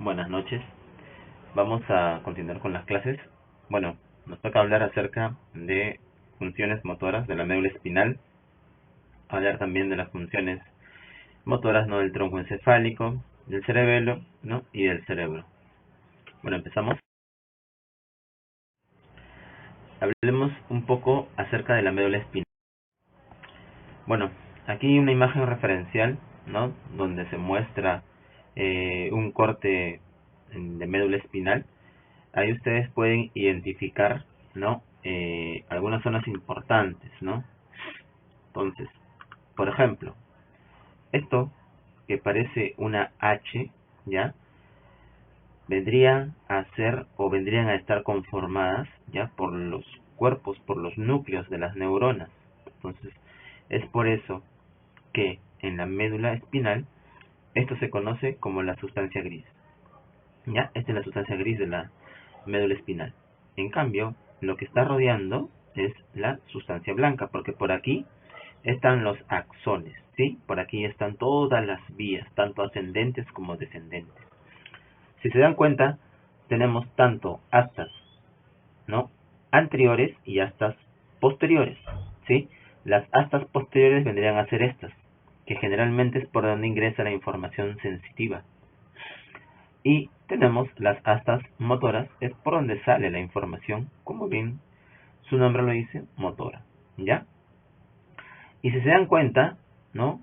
Buenas noches. Vamos a continuar con las clases. Bueno, nos toca hablar acerca de funciones motoras de la médula espinal. Hablar también de las funciones motoras, ¿no?, del tronco encefálico, del cerebelo, ¿no?, y del cerebro. Bueno, empezamos. Hablemos un poco acerca de la médula espinal. Bueno, aquí una imagen referencial, ¿no?, donde se muestra un corte de médula espinal. Ahí ustedes pueden identificar, ¿no?, algunas zonas importantes, ¿no? Entonces, por ejemplo, esto que parece una H, ¿ya?, vendrían a ser o vendrían a estar conformadas, ¿ya?, por los cuerpos, por los núcleos de las neuronas. Entonces, es por eso que en la médula espinal esto se conoce como la sustancia gris. ¿Ya? Esta es la sustancia gris de la médula espinal. En cambio, lo que está rodeando es la sustancia blanca, porque por aquí están los axones, ¿sí? Por aquí están todas las vías, tanto ascendentes como descendentes. Si se dan cuenta, tenemos tanto astas, ¿no?, anteriores y astas posteriores, ¿sí? Las astas posteriores vendrían a ser estas, que generalmente es por donde ingresa la información sensitiva. Y tenemos las astas motoras, es por donde sale la información, como bien su nombre lo dice, motora, ¿ya? Y si se dan cuenta, ¿no?,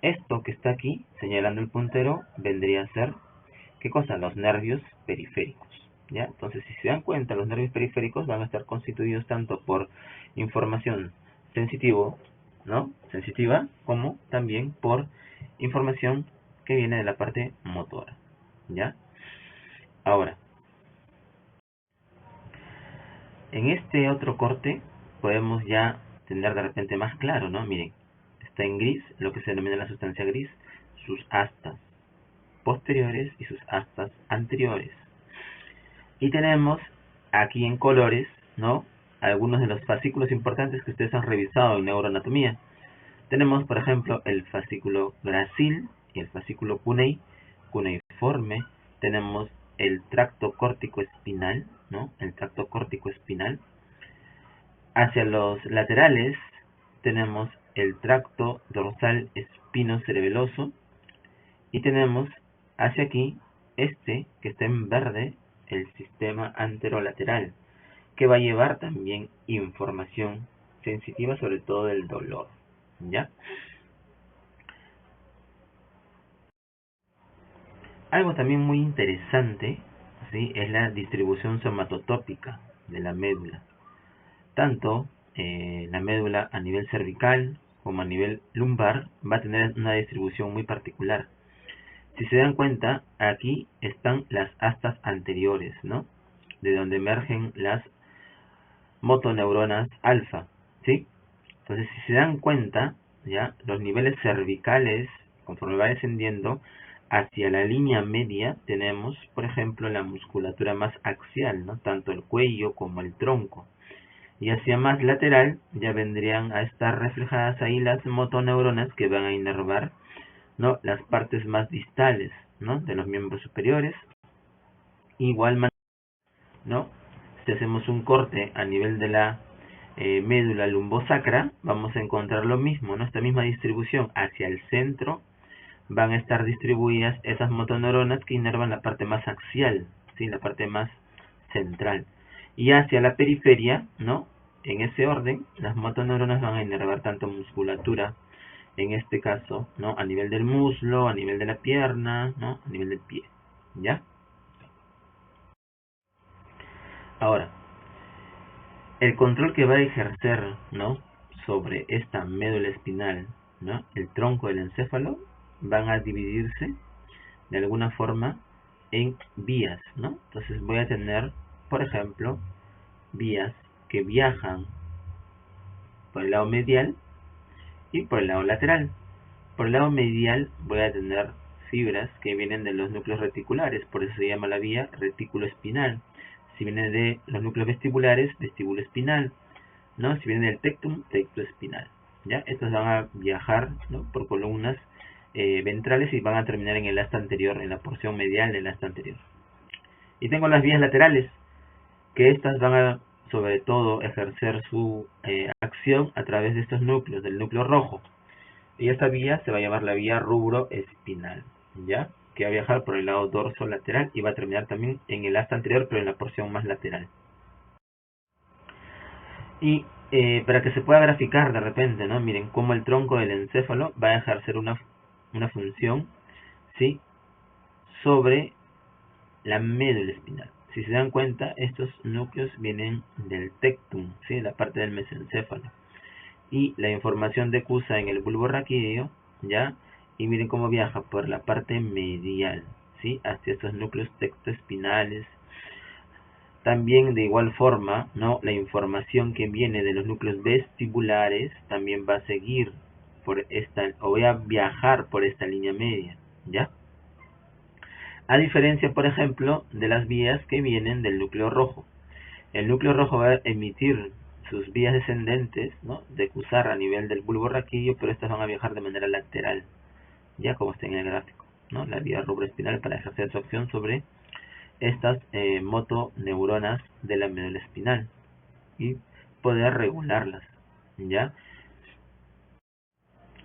esto que está aquí, señalando el puntero, vendría a ser, ¿qué cosa? Los nervios periféricos, ¿ya? Entonces, si se dan cuenta, los nervios periféricos van a estar constituidos tanto por información sensitiva, como también por información que viene de la parte motora, ¿ya? Ahora, en este otro corte podemos ya tener de repente más claro, ¿no? Miren, está en gris lo que se denomina la sustancia gris, sus astas posteriores y sus astas anteriores. Y tenemos aquí en colores, ¿no?, algunos de los fascículos importantes que ustedes han revisado en neuroanatomía. Tenemos, por ejemplo, el fascículo gracil y el fascículo cuneiforme. Tenemos el tracto córtico espinal, ¿no?, el tracto córtico espinal. Hacia los laterales tenemos el tracto dorsal espinocerebeloso y tenemos hacia aquí este que está en verde, el sistema anterolateral, que va a llevar también información sensitiva, sobre todo del dolor, ¿ya? Algo también muy interesante, ¿sí?, es la distribución somatotópica de la médula. Tanto la médula a nivel cervical como a nivel lumbar va a tener una distribución muy particular. Si se dan cuenta, aquí están las astas anteriores, ¿no?, de donde emergen las motoneuronas alfa, ¿sí? Entonces, si se dan cuenta, ya los niveles cervicales, conforme va descendiendo hacia la línea media, tenemos, por ejemplo, la musculatura más axial, ¿no?, tanto el cuello como el tronco. Y hacia más lateral ya vendrían a estar reflejadas ahí las motoneuronas que van a inervar, ¿no?, las partes más distales, ¿no?, de los miembros superiores. Igual manera, ¿no?, si hacemos un corte a nivel de la médula lumbosacra, vamos a encontrar lo mismo, ¿no?, esta misma distribución. Hacia el centro van a estar distribuidas esas motoneuronas que inervan la parte más axial, ¿sí?, la parte más central. Y hacia la periferia, ¿no?, en ese orden, las motoneuronas van a inervar tanto musculatura, en este caso, ¿no?, a nivel del muslo, a nivel de la pierna, ¿no?, a nivel del pie, ¿ya? Ahora, el control que va a ejercer, ¿no?, sobre esta médula espinal, ¿no?, el tronco del encéfalo, van a dividirse de alguna forma en vías, ¿no? Entonces voy a tener, por ejemplo, vías que viajan por el lado medial y por el lado lateral. Por el lado medial voy a tener fibras que vienen de los núcleos reticulares, por eso se llama la vía retículo espinal. Si viene de los núcleos vestibulares, vestíbulo espinal, ¿no? Si viene del tectum, tecto espinal, ¿ya? Estos van a viajar, ¿no?, por columnas ventrales y van a terminar en el asta anterior, en la porción medial del asta anterior. Y tengo las vías laterales, que estas van a sobre todo ejercer su acción a través de estos núcleos, del núcleo rojo. Y esta vía se va a llamar la vía rubroespinal, ¿ya? Que va a viajar por el lado dorso lateral y va a terminar también en el asta anterior, pero en la porción más lateral. Y para que se pueda graficar de repente, ¿no? Miren cómo el tronco del encéfalo va a ejercer una función, ¿sí? Sobre la médula espinal. Si se dan cuenta, estos núcleos vienen del tectum, ¿sí? La parte del mesencéfalo. Y la información decusa en el bulbo raquídeo, ¿ya? Y miren cómo viaja por la parte medial, ¿sí? Hacia estos núcleos tectoespinales. También de igual forma, ¿no? La información que viene de los núcleos vestibulares también va a seguir por esta, o voy a viajar por esta línea media, ¿ya? A diferencia, por ejemplo, de las vías que vienen del núcleo rojo. El núcleo rojo va a emitir sus vías descendentes, ¿no? Decusar a nivel del bulbo raquídeo, pero estas van a viajar de manera lateral, ya como está en el gráfico, ¿no? La vía rubroespinal para ejercer su acción sobre estas motoneuronas de la médula espinal y poder regularlas, ¿ya?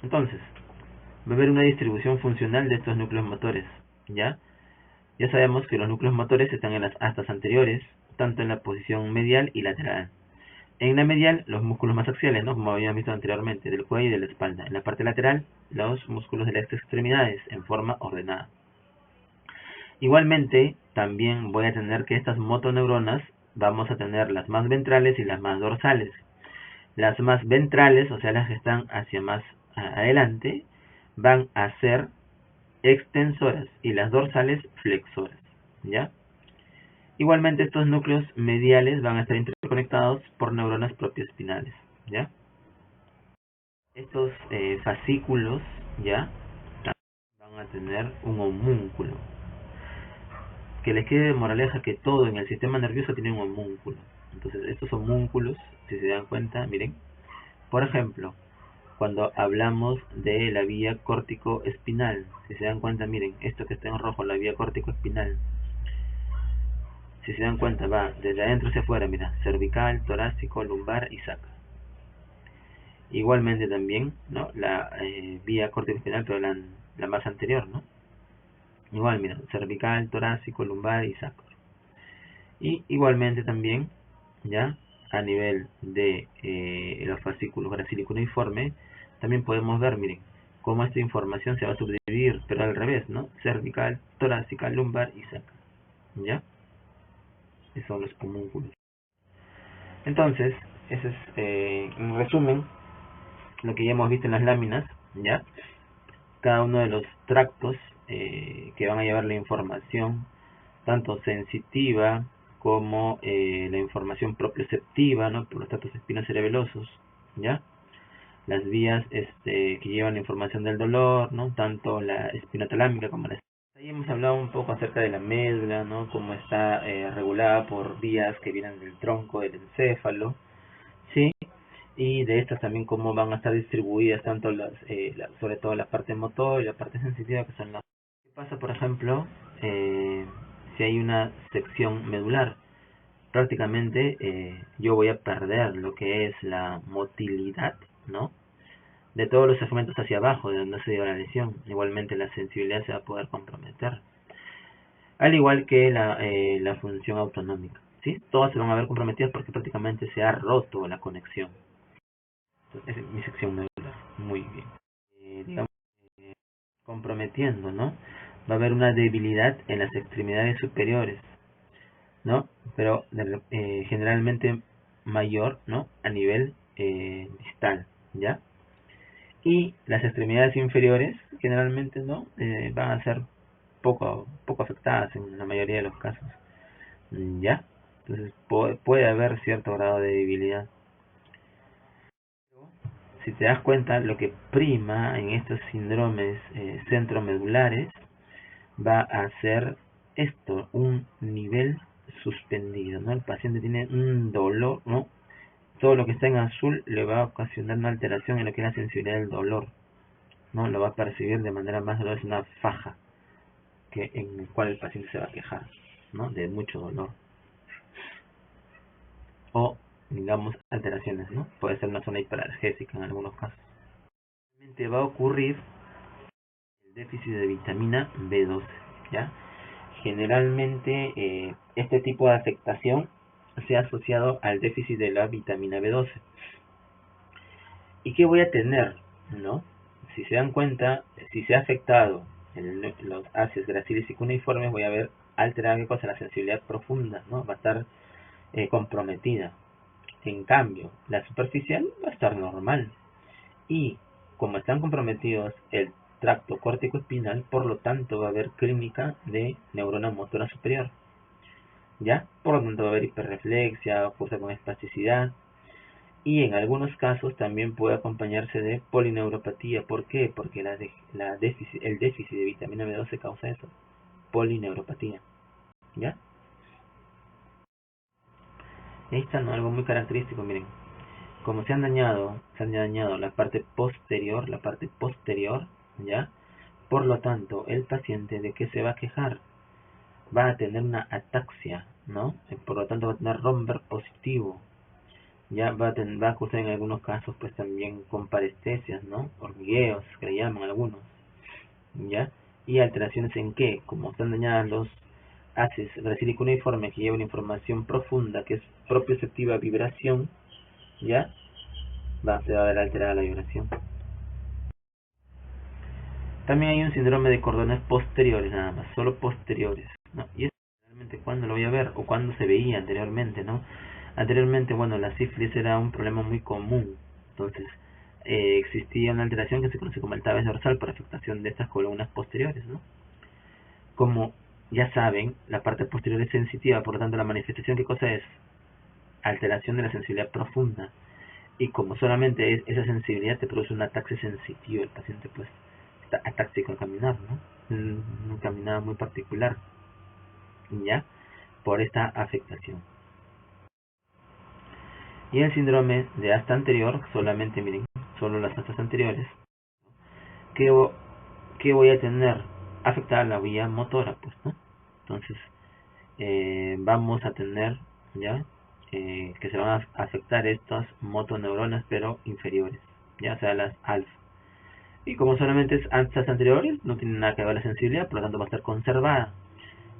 Entonces, va a haber una distribución funcional de estos núcleos motores, ¿ya? Ya sabemos que los núcleos motores están en las astas anteriores, tanto en la posición medial y lateral. En la medial, los músculos más axiales, ¿no? Como habíamos visto anteriormente, del cuello y de la espalda. En la parte lateral, los músculos de las extremidades, en forma ordenada. Igualmente, también voy a tener que estas motoneuronas, vamos a tener las más ventrales y las más dorsales. Las más ventrales, o sea, las que están hacia más adelante, van a ser extensoras y las dorsales flexoras, ¿ya? Igualmente estos núcleos mediales van a estar interconectados por neuronas propioespinales, ¿ya? Estos fascículos, ¿ya? Van a tener un homúnculo. Que les quede de moraleja que todo en el sistema nervioso tiene un homúnculo. Entonces estos homúnculos, si se dan cuenta, miren, por ejemplo, cuando hablamos de la vía córtico-espinal, si se dan cuenta, miren, esto que está en rojo, la vía córtico-espinal, si se dan cuenta, va desde adentro hacia afuera, mira, cervical, torácico, lumbar y sacro. Igualmente también, ¿no? La vía córtico-espinal, pero la más anterior, ¿no? Igual, mira, cervical, torácico, lumbar y sacro. Y igualmente también, ya, a nivel de los fascículos gracílico uniforme, también podemos ver, miren, cómo esta información se va a subdividir, pero al revés, ¿no? Cervical, torácica, lumbar y sacro, ¿ya? Esos son los homúnculos. Entonces, ese es, en resumen, lo que ya hemos visto en las láminas, ¿ya? Cada uno de los tractos que van a llevar la información, tanto sensitiva como la información proprioceptiva, ¿no? Por los tractos espinocerebelosos, ¿ya? Las vías que llevan la información del dolor, ¿no? Tanto la espinotalámica como la... Ahí hemos hablado un poco acerca de la médula, ¿no? Cómo está regulada por vías que vienen del tronco del encéfalo, ¿sí? Y de estas también cómo van a estar distribuidas tanto sobre todo la parte motor y la parte sensitiva, que son las... ¿Qué pasa, por ejemplo, si hay una sección medular? Prácticamente yo voy a perder lo que es la motilidad, ¿no? De todos los segmentos hacia abajo, de donde se dio la lesión. Igualmente la sensibilidad se va a poder comprometer. Al igual que la función autonómica, ¿sí? Todas se van a ver comprometidas porque prácticamente se ha roto la conexión. Entonces, esa es mi sección medular. Muy bien. Digamos, comprometiendo, ¿no? Va a haber una debilidad en las extremidades superiores, ¿no? Pero generalmente mayor, ¿no? A nivel distal, ¿ya? Y las extremidades inferiores generalmente, ¿no? Van a ser poco afectadas en la mayoría de los casos, ¿ya? Entonces puede haber cierto grado de debilidad. Si te das cuenta, lo que prima en estos síndromes centromedulares va a ser esto, un nivel suspendido, ¿no? El paciente tiene un dolor, ¿no? Todo lo que está en azul le va a ocasionar una alteración en lo que es la sensibilidad del dolor, ¿no? Lo va a percibir de manera más dolorosa, una faja en el cual el paciente se va a quejar, ¿no? De mucho dolor. O, digamos, alteraciones, ¿no? Puede ser una zona hiperalgésica en algunos casos. Va a ocurrir el déficit de vitamina B12, ¿ya? Generalmente este tipo de afectación se ha asociado al déficit de la vitamina B12. ¿Y qué voy a tener? ¿No? Si se dan cuenta, si se ha afectado los ácidos gracilis y cuneiformes, voy a ver alterada ¿qué cosa? La sensibilidad profunda, ¿no? Va a estar comprometida. En cambio, la superficial va a estar normal. Y como están comprometidos el tracto córtico espinal, por lo tanto va a haber clínica de neurona motora superior. ¿Ya? Por lo tanto va a haber hiperreflexia, cursa con espasticidad. Y en algunos casos también puede acompañarse de polineuropatía. ¿Por qué? Porque el déficit de vitamina B12 causa eso, polineuropatía. ¿Ya? Ahí está, ¿no? Algo muy característico, miren. Como se han dañado la parte posterior, ¿ya? Por lo tanto, el paciente de qué se va a quejar, va a tener una ataxia, ¿no? Por lo tanto va a tener romper positivo, ya va a cursar en algunos casos pues también con parestesias, ¿no? Hormigueos, que le llaman algunos, ¿ya? Y alteraciones en qué, como están dañadas los ácidos gracilicuneiformes que llevan información profunda que es propioceptiva a vibración, ¿ya? Se va a ver alterada la vibración. También hay un síndrome de cordones posteriores nada más, solo posteriores, ¿no? Y esto realmente cuando lo voy a ver o cuando se veía anteriormente, ¿no? Anteriormente, bueno, la sífilis era un problema muy común, entonces existía una alteración que se conoce como el tabes dorsal por afectación de estas columnas posteriores, ¿no? Como ya saben, la parte posterior es sensitiva, por lo tanto la manifestación, ¿qué cosa es? Alteración de la sensibilidad profunda. Y como solamente es esa sensibilidad te produce un ataque sensitivo, el paciente pues está atáxico al caminar, ¿no? Un caminar muy particular, ¿ya? Por esta afectación. Y el síndrome de asta anterior, solamente miren, solo las astas anteriores, que voy a tener afectada la vía motora, pues, ¿no? Entonces, vamos a tener, ¿ya? Que se van a afectar estas motoneuronas, pero inferiores, ya sea las alfa. Y como solamente es astas anteriores, no tiene nada que ver la sensibilidad, por lo tanto va a estar conservada.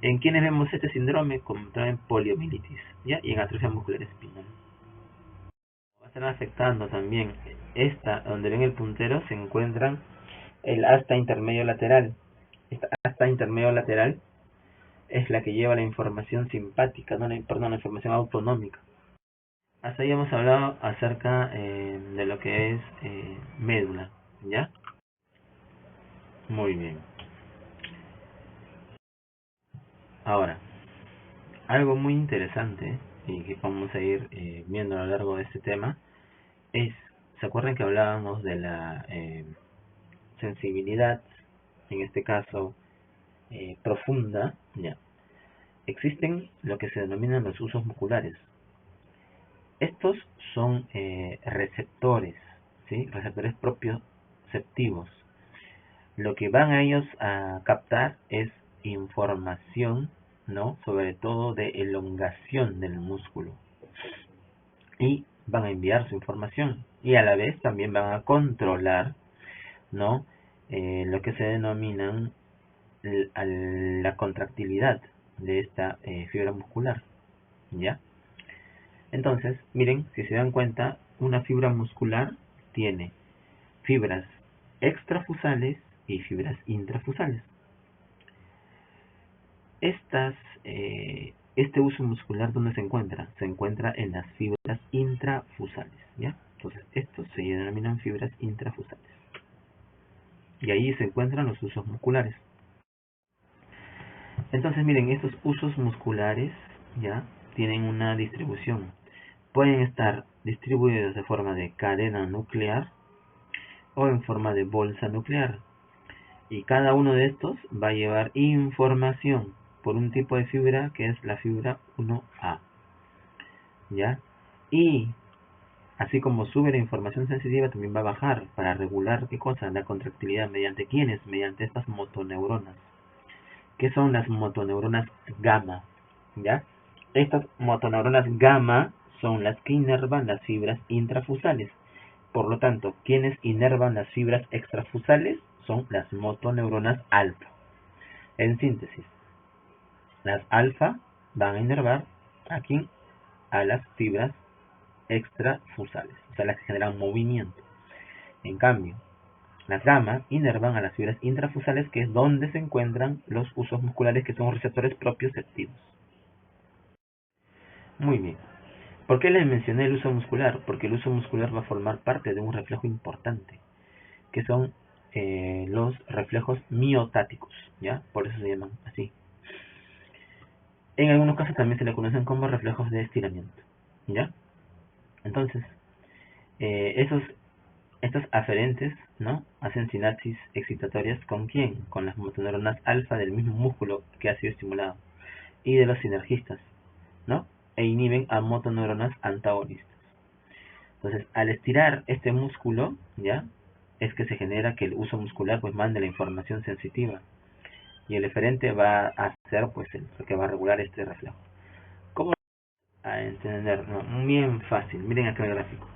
En quienes vemos este síndrome, como traen poliomielitis, ¿ya? Y en atrofia muscular espinal. Va a estar afectando también esta, donde ven el puntero, se encuentran el asta intermedio lateral. Esta asta intermedio lateral es la que lleva la información simpática, no la información autonómica. Hasta ahí hemos hablado acerca de lo que es médula, ¿ya? Muy bien. Ahora, algo muy interesante y que vamos a ir viendo a lo largo de este tema es, ¿se acuerdan que hablábamos de la sensibilidad, en este caso profunda? Ya. Existen lo que se denominan los usos musculares. Estos son receptores, ¿sí? Receptores propioceptivos. Lo que van a ellos a captar es información, ¿no? Sobre todo de elongación del músculo. Y van a enviar su información. Y a la vez también van a controlar, ¿no? Lo que se denominan la contractilidad de esta fibra muscular, ¿ya? Entonces, miren, si se dan cuenta, una fibra muscular tiene fibras extrafusales y fibras intrafusales. Este uso muscular, ¿dónde se encuentra? Se encuentra en las fibras intrafusales, ¿ya? Entonces, estos se denominan fibras intrafusales. Y ahí se encuentran los usos musculares. Entonces, miren, estos usos musculares, ¿ya? Tienen una distribución. Pueden estar distribuidos de forma de cadena nuclear o en forma de bolsa nuclear. Y cada uno de estos va a llevar información por un tipo de fibra que es la fibra 1A, ¿ya? Y Así como sube la información sensitiva, también va a bajar para regular ¿qué cosa? La contractilidad. ¿Mediante quiénes? Mediante estas motoneuronas. ¿Qué son las motoneuronas gamma? ¿Ya? Estas motoneuronas gamma son las que inervan las fibras intrafusales. Por lo tanto, quienes inervan las fibras extrafusales son las motoneuronas alfa. En síntesis, las alfa van a inervar aquí a las fibras extrafusales, o sea, las que generan movimiento. En cambio, las gamma inervan a las fibras intrafusales, que es donde se encuentran los usos musculares, que son receptores propioceptivos. Muy bien. ¿Por qué les mencioné el uso muscular? Porque el uso muscular va a formar parte de un reflejo importante, que son los reflejos miotáticos, ¿ya? Por eso se llaman así. En algunos casos también se le conocen como reflejos de estiramiento, ¿ya? Entonces, estos aferentes, ¿no? Hacen sinapsis excitatorias ¿con quién? Con las motoneuronas alfa del mismo músculo que ha sido estimulado y de los sinergistas, ¿no? E inhiben a motoneuronas antagonistas. Entonces, al estirar este músculo, ¿ya? Es que se genera que el uso muscular pues mande la información sensitiva y el eferente va a ser pues el que va a regular este reflejo. ¿Cómo a entender? No, bien fácil. Miren acá el gráfico.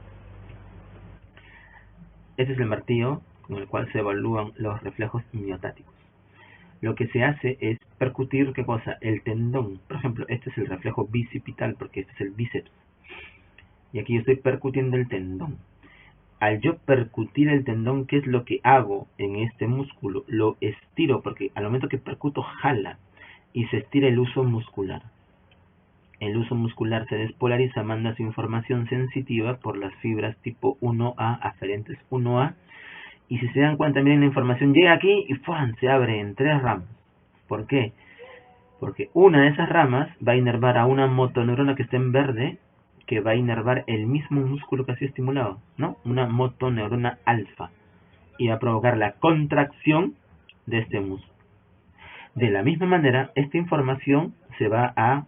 Este es el martillo con el cual se evalúan los reflejos miotáticos. Lo que se hace es percutir, ¿qué cosa? El tendón. Por ejemplo, este es el reflejo bicipital porque este es el bíceps. Y aquí yo estoy percutiendo el tendón. Al yo percutir el tendón, ¿qué es lo que hago en este músculo? Lo estiro porque al momento que percuto jala y se estira el uso muscular. El uso muscular se despolariza, manda su información sensitiva por las fibras tipo 1A, aferentes 1A. Y si se dan cuenta, miren, la información llega aquí y ¡fuan! Se abre en 3 ramas. ¿Por qué? Porque una de esas ramas va a inervar a una motoneurona que está en verde, que va a inervar el mismo músculo que ha sido estimulado, ¿no? Una motoneurona alfa. Y va a provocar la contracción de este músculo. De la misma manera, esta información se va a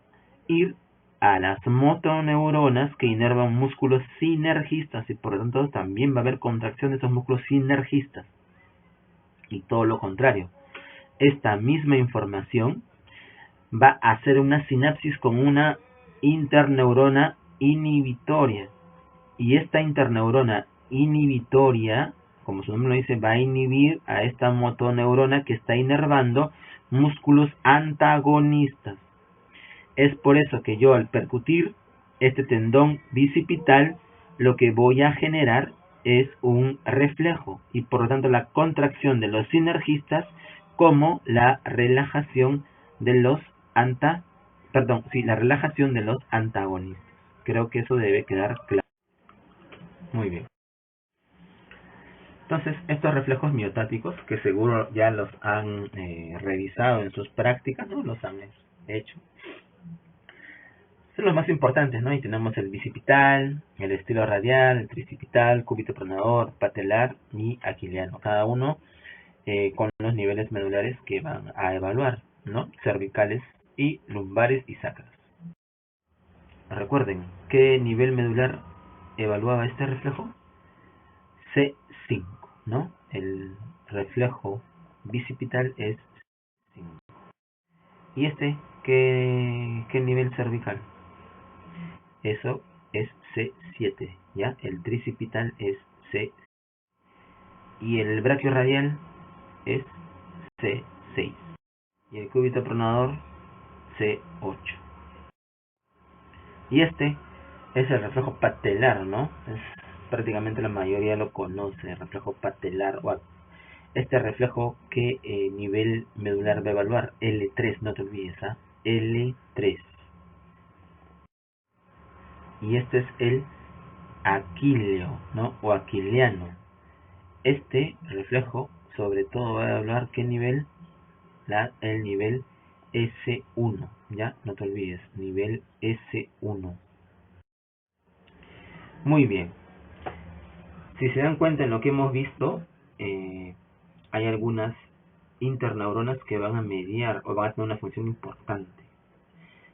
ir a las motoneuronas que inervan músculos sinergistas y por lo tanto también va a haber contracción de esos músculos sinergistas. Y todo lo contrario, esta misma información va a hacer una sinapsis con una interneurona inhibitoria. Y esta interneurona inhibitoria, como su nombre lo dice, va a inhibir a esta motoneurona que está inervando músculos antagonistas. Es por eso que yo al percutir este tendón bicipital, lo que voy a generar es un reflejo y por lo tanto la contracción de los sinergistas como la relajación de los la relajación de los antagonistas. Creo que eso debe quedar claro. Muy bien. Entonces, estos reflejos miotáticos, que seguro ya los han revisado en sus prácticas, ¿no? Los han hecho. Son los más importantes, ¿no? Y tenemos el bicipital, el estilo radial, el tricipital, cúbito pronador, patelar y aquiliano. Cada uno con los niveles medulares que van a evaluar, ¿no? Cervicales y lumbares y sacras. Recuerden, ¿qué nivel medular evaluaba este reflejo? C5, ¿no? El reflejo bicipital es 5. ¿Y este qué nivel cervical? Eso es C7, ¿ya? El tricipital es C. Y el braquio radial es C6. Y el cúbito pronador C8. Y este es el reflejo patelar, ¿no? Prácticamente la mayoría lo conoce, el reflejo patelar. O este reflejo, ¿qué nivel medular va a evaluar? L3, no te olvides, ¿ah? L3. Y este es el aquileo, ¿no? O aquiliano. Este reflejo sobre todo va a evaluar qué nivel, el nivel S1, ¿ya? No te olvides, nivel S1. Muy bien. Si se dan cuenta en lo que hemos visto, hay algunas interneuronas que van a mediar o van a tener una función importante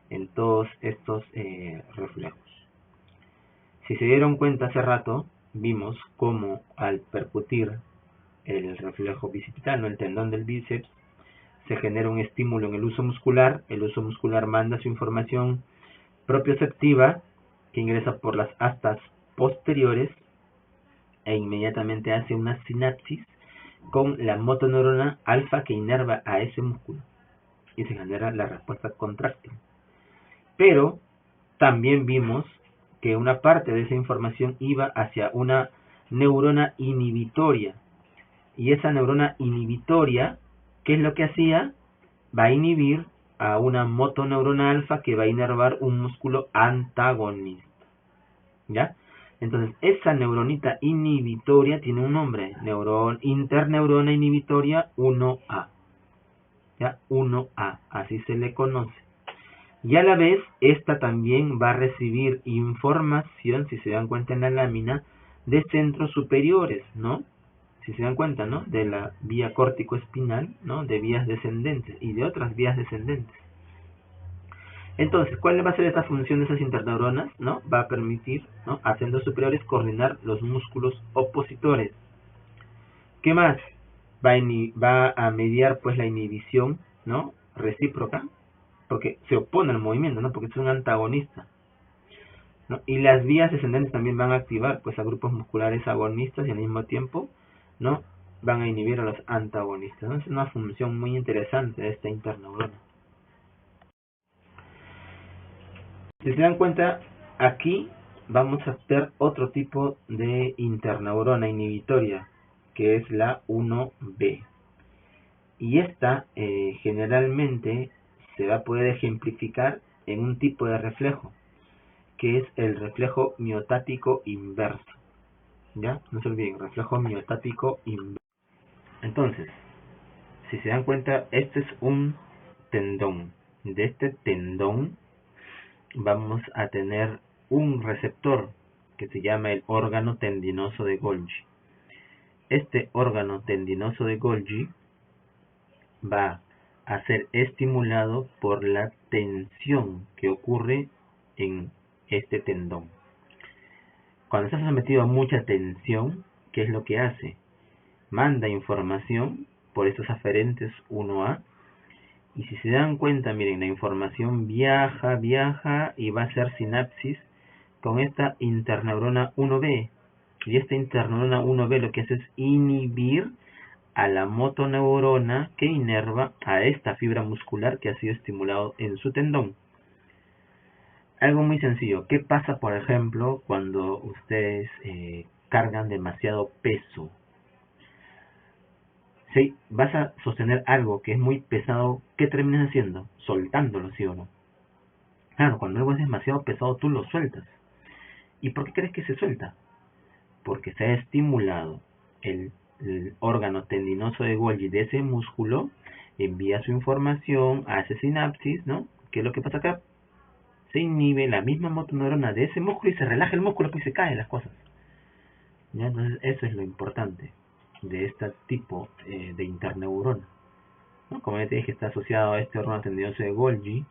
en todos estos reflejos. Si se dieron cuenta hace rato, vimos cómo al percutir el reflejo bicipital, ¿no? El tendón del bíceps, se genera un estímulo en el uso muscular manda su información propioceptiva que ingresa por las astas posteriores e inmediatamente hace una sinapsis con la motoneurona alfa que inerva a ese músculo y se genera la respuesta contráctil. Pero también vimos que una parte de esa información iba hacia una neurona inhibitoria. Y esa neurona inhibitoria, ¿qué es lo que hacía? Va a inhibir a una motoneurona alfa que va a inervar un músculo antagonista. ¿Ya? Entonces, esa neuronita inhibitoria tiene un nombre, interneurona inhibitoria 1A. ¿Ya? 1A, así se le conoce. Y a la vez, esta también va a recibir información, si se dan cuenta en la lámina, de centros superiores, ¿no? Si se dan cuenta, ¿no? De la vía córtico-espinal, ¿no? De vías descendentes y de otras vías descendentes. Entonces, ¿cuál va a ser esta función de esas interneuronas? ¿No? Va a permitir, ¿no? A centros superiores coordinar los músculos opositores. ¿Qué más? Va a mediar pues la inhibición, ¿no? Recíproca, porque se opone al movimiento, ¿no? Porque es un antagonista, ¿no? Y las vías descendentes también van a activar pues a grupos musculares agonistas y al mismo tiempo, ¿no? Van a inhibir a los antagonistas, ¿no? Es una función muy interesante de esta interneurona. Si se dan cuenta, aquí vamos a ver otro tipo de interneurona inhibitoria, que es la 1B. Y esta generalmente se va a poder ejemplificar en un tipo de reflejo, que es el reflejo miotático inverso. ¿Ya? No se olviden, reflejo miotático inverso. Entonces, si se dan cuenta, este es un tendón. De este tendón vamos a tener un receptor que se llama el órgano tendinoso de Golgi. Este órgano tendinoso de Golgi va a ser estimulado por la tensión que ocurre en este tendón. Cuando está sometido a mucha tensión, ¿qué es lo que hace? Manda información por estos aferentes 1A. Y si se dan cuenta, miren, la información viaja y va a hacer sinapsis con esta interneurona 1B. Y esta interneurona 1B lo que hace es inhibir a la motoneurona que inerva a esta fibra muscular que ha sido estimulado en su tendón. Algo muy sencillo. ¿Qué pasa, por ejemplo, cuando ustedes cargan demasiado peso? Si vas a sostener algo que es muy pesado, ¿qué terminas haciendo? Soltándolo, ¿sí o no? Claro, cuando algo es demasiado pesado, tú lo sueltas. ¿Y por qué crees que se suelta? Porque se ha estimulado el órgano tendinoso de Golgi de ese músculo, envía su información, hace sinapsis, ¿no? ¿Qué es lo que pasa acá? Se inhibe la misma motoneurona de ese músculo y se relaja el músculo y se caen las cosas. ¿Ya? Entonces eso es lo importante de este tipo de interneurona, ¿no? Como ya te dije, está asociado a este órgano tendinoso de Golgi,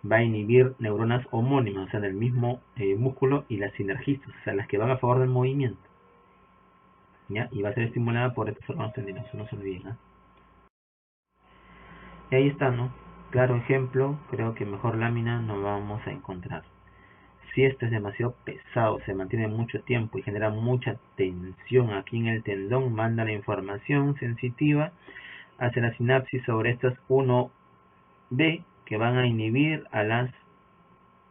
va a inhibir neuronas homónimas, o sea, del mismo músculo, y las sinergistas, o sea, las que van a favor del movimiento. ¿Ya? Y va a ser estimulada por estos órganos tendinosos, no se olviden, ¿no? Y ahí está, ¿no? Claro ejemplo, creo que mejor lámina no vamos a encontrar. Si esto es demasiado pesado, se mantiene mucho tiempo y genera mucha tensión aquí en el tendón, manda la información sensitiva hacia la sinapsis sobre estas 1B que van a inhibir a las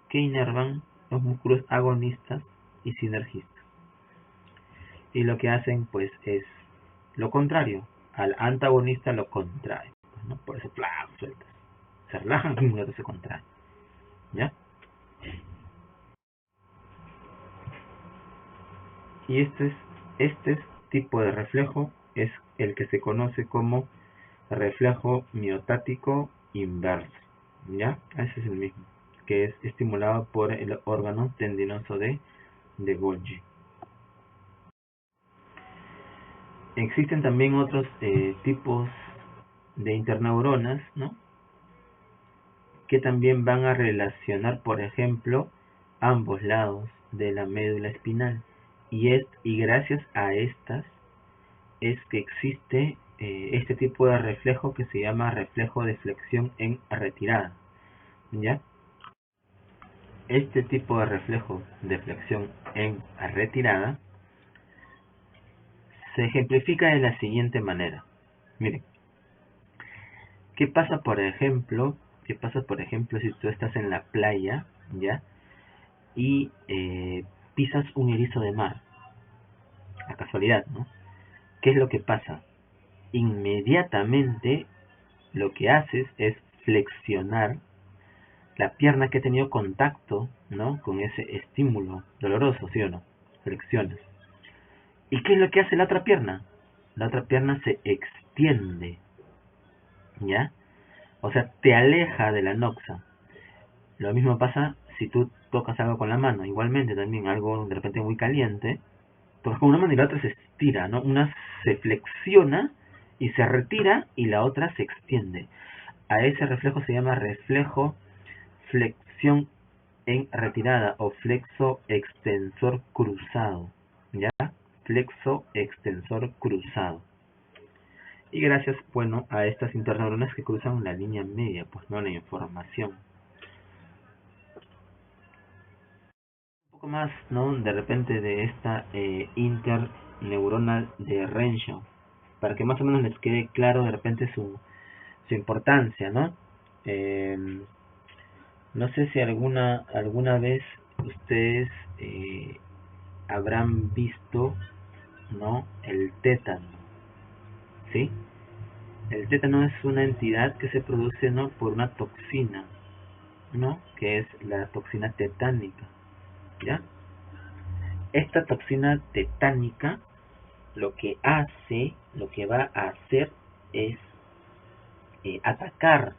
que inervan los músculos agonistas y sinergistas. Y lo que hacen pues es lo contrario, al antagonista lo contrae, ¿no? Por eso sueltas, se relajan y luego se contraen, ¿ya? Y este tipo de reflejo es el que se conoce como reflejo miotático inverso, ¿ya? Ese es el mismo, que es estimulado por el órgano tendinoso de Golgi. Existen también otros tipos de interneuronas, ¿no? Que también van a relacionar, por ejemplo, ambos lados de la médula espinal. Y gracias a estas es que existe este tipo de reflejo que se llama reflejo de flexión en retirada. ¿Ya? Este tipo de reflejo de flexión en retirada se ejemplifica de la siguiente manera. Miren, ¿qué pasa por ejemplo si tú estás en la playa, ya, y pisas un erizo de mar, a casualidad, ¿no? ¿Qué es lo que pasa? Inmediatamente lo que haces es flexionar la pierna que ha tenido contacto, ¿no?, con ese estímulo doloroso, ¿sí o no? Flexionas. ¿Y qué es lo que hace la otra pierna? La otra pierna se extiende, ¿ya? O sea, te aleja de la noxa. Lo mismo pasa si tú tocas algo con la mano. Igualmente también algo de repente muy caliente, tocas con una mano y la otra se estira, ¿no? Una se flexiona y se retira y la otra se extiende. A ese reflejo se llama reflejo flexión en retirada o flexo extensor cruzado, ¿ya? Flexo extensor cruzado. Y gracias, bueno, a estas interneuronas que cruzan la línea media, pues no, la información. Un poco más, ¿no?, de repente de esta interneuronal de Renshaw, para que más o menos les quede claro de repente su importancia, ¿no? No sé si alguna vez ustedes habrán visto, ¿no?, el tétano, ¿sí? El tétano es una entidad que se produce, ¿no?, por una toxina, ¿no?, que es la toxina tetánica, ¿ya? Esta toxina tetánica lo que va a hacer es atacar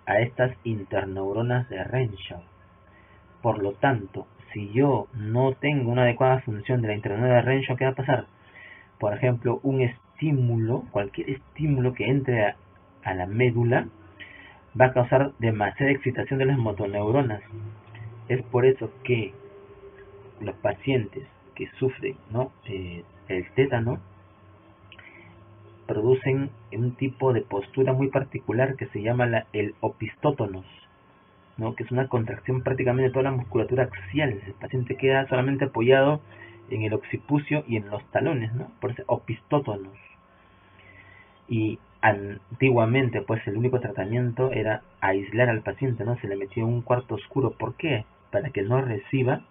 a estas interneuronas de Renshaw. Por lo tanto, si yo no tengo una adecuada función de la interneurona de Renshaw, ¿qué va a pasar? Por ejemplo, un estímulo, cualquier estímulo que entre a la médula, va a causar demasiada excitación de las motoneuronas. Es por eso que los pacientes que sufren, ¿no?, el tétano producen un tipo de postura muy particular que se llama el opistótonos, ¿no?, que es una contracción prácticamente de toda la musculatura axial. El paciente queda solamente apoyado en el occipucio y en los talones, ¿no?, por ese opistótonos. Y antiguamente, pues, el único tratamiento era aislar al paciente, ¿no? Se le metía en un cuarto oscuro. ¿Por qué? Para que no reciba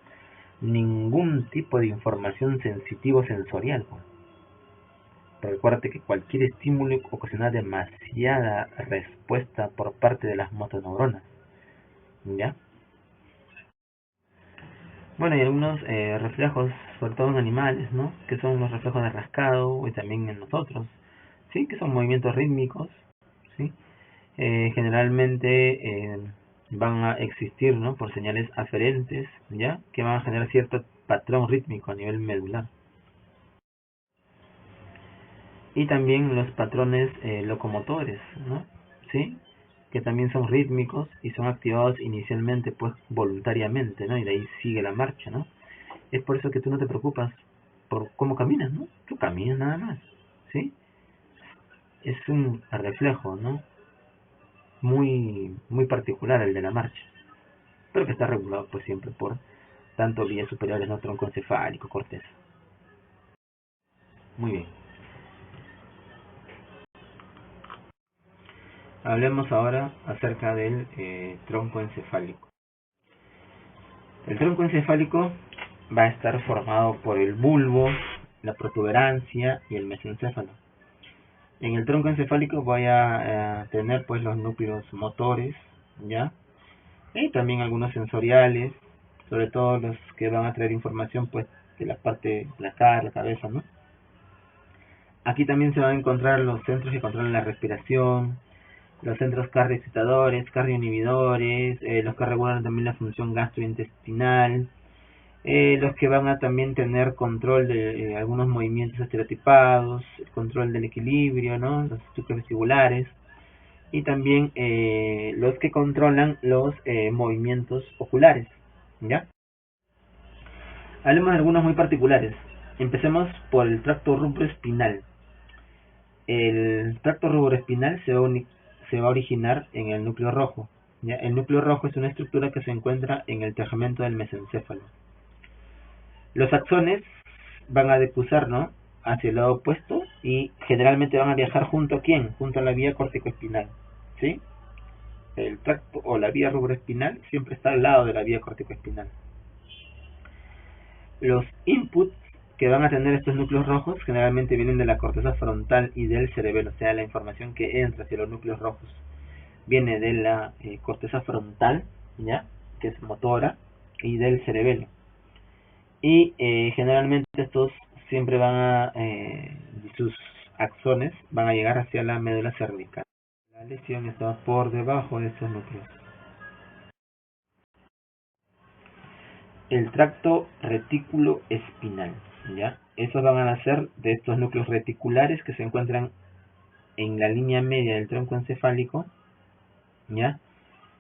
ningún tipo de información sensitivo sensorial. Pero recuerda que cualquier estímulo ocasiona demasiada respuesta por parte de las motoneuronas, ¿ya? Bueno, y algunos reflejos, sobre todo en animales, ¿no?, que son los reflejos de rascado, y también en nosotros, ¿sí?, que son movimientos rítmicos, ¿sí? Generalmente van a existir, ¿no?, por señales aferentes, ¿ya?, que van a generar cierto patrón rítmico a nivel medular. Y también los patrones locomotores, ¿no?, ¿sí?, que también son rítmicos y son activados inicialmente, pues, voluntariamente, ¿no?, y de ahí sigue la marcha, ¿no? Es por eso que tú no te preocupas por cómo caminas, ¿no? Tú caminas nada más, ¿sí? Es un reflejo, ¿no?, muy particular el de la marcha, pero que está regulado, pues, siempre por tanto vías superiores, no, tronco encefálico, corteza. Muy bien. Hablemos ahora acerca del tronco encefálico. El tronco encefálico va a estar formado por el bulbo, la protuberancia y el mesencéfalo. En el tronco encefálico voy a tener, pues, los núcleos motores, ¿ya? Y también algunos sensoriales, sobre todo los que van a traer información, pues, de la parte de la cara, la cabeza, ¿no? Aquí también se van a encontrar los centros que controlan la respiración, los centros cardioexcitadores, cardioinhibidores, los que regulan también la función gastrointestinal, los que van a también tener control de algunos movimientos estereotipados, el control del equilibrio, ¿no?, los estructos vestibulares, y también los que controlan los movimientos oculares, ¿ya? Hablemos de algunos muy particulares. Empecemos por el tracto rubroespinal. El tracto rubroespinal se va a originar en el núcleo rojo. ¿Ya? El núcleo rojo es una estructura que se encuentra en el tegmento del mesencéfalo. Los axones van a decusar, ¿no?, hacia el lado opuesto y generalmente van a viajar junto a ¿quién? Junto a la vía corticoespinal, ¿sí? El tracto o la vía rubroespinal siempre está al lado de la vía corticoespinal. Los inputs que van a tener estos núcleos rojos generalmente vienen de la corteza frontal y del cerebelo, o sea, la información que entra hacia los núcleos rojos viene de la corteza frontal, ¿ya?, que es motora, y del cerebelo. Y generalmente estos siempre van a, sus axones van a llegar hacia la médula cervical. La lesión está por debajo de estos núcleos. El tracto retículo espinal, ¿ya? Esos van a nacer de estos núcleos reticulares que se encuentran en la línea media del tronco encefálico, ¿ya?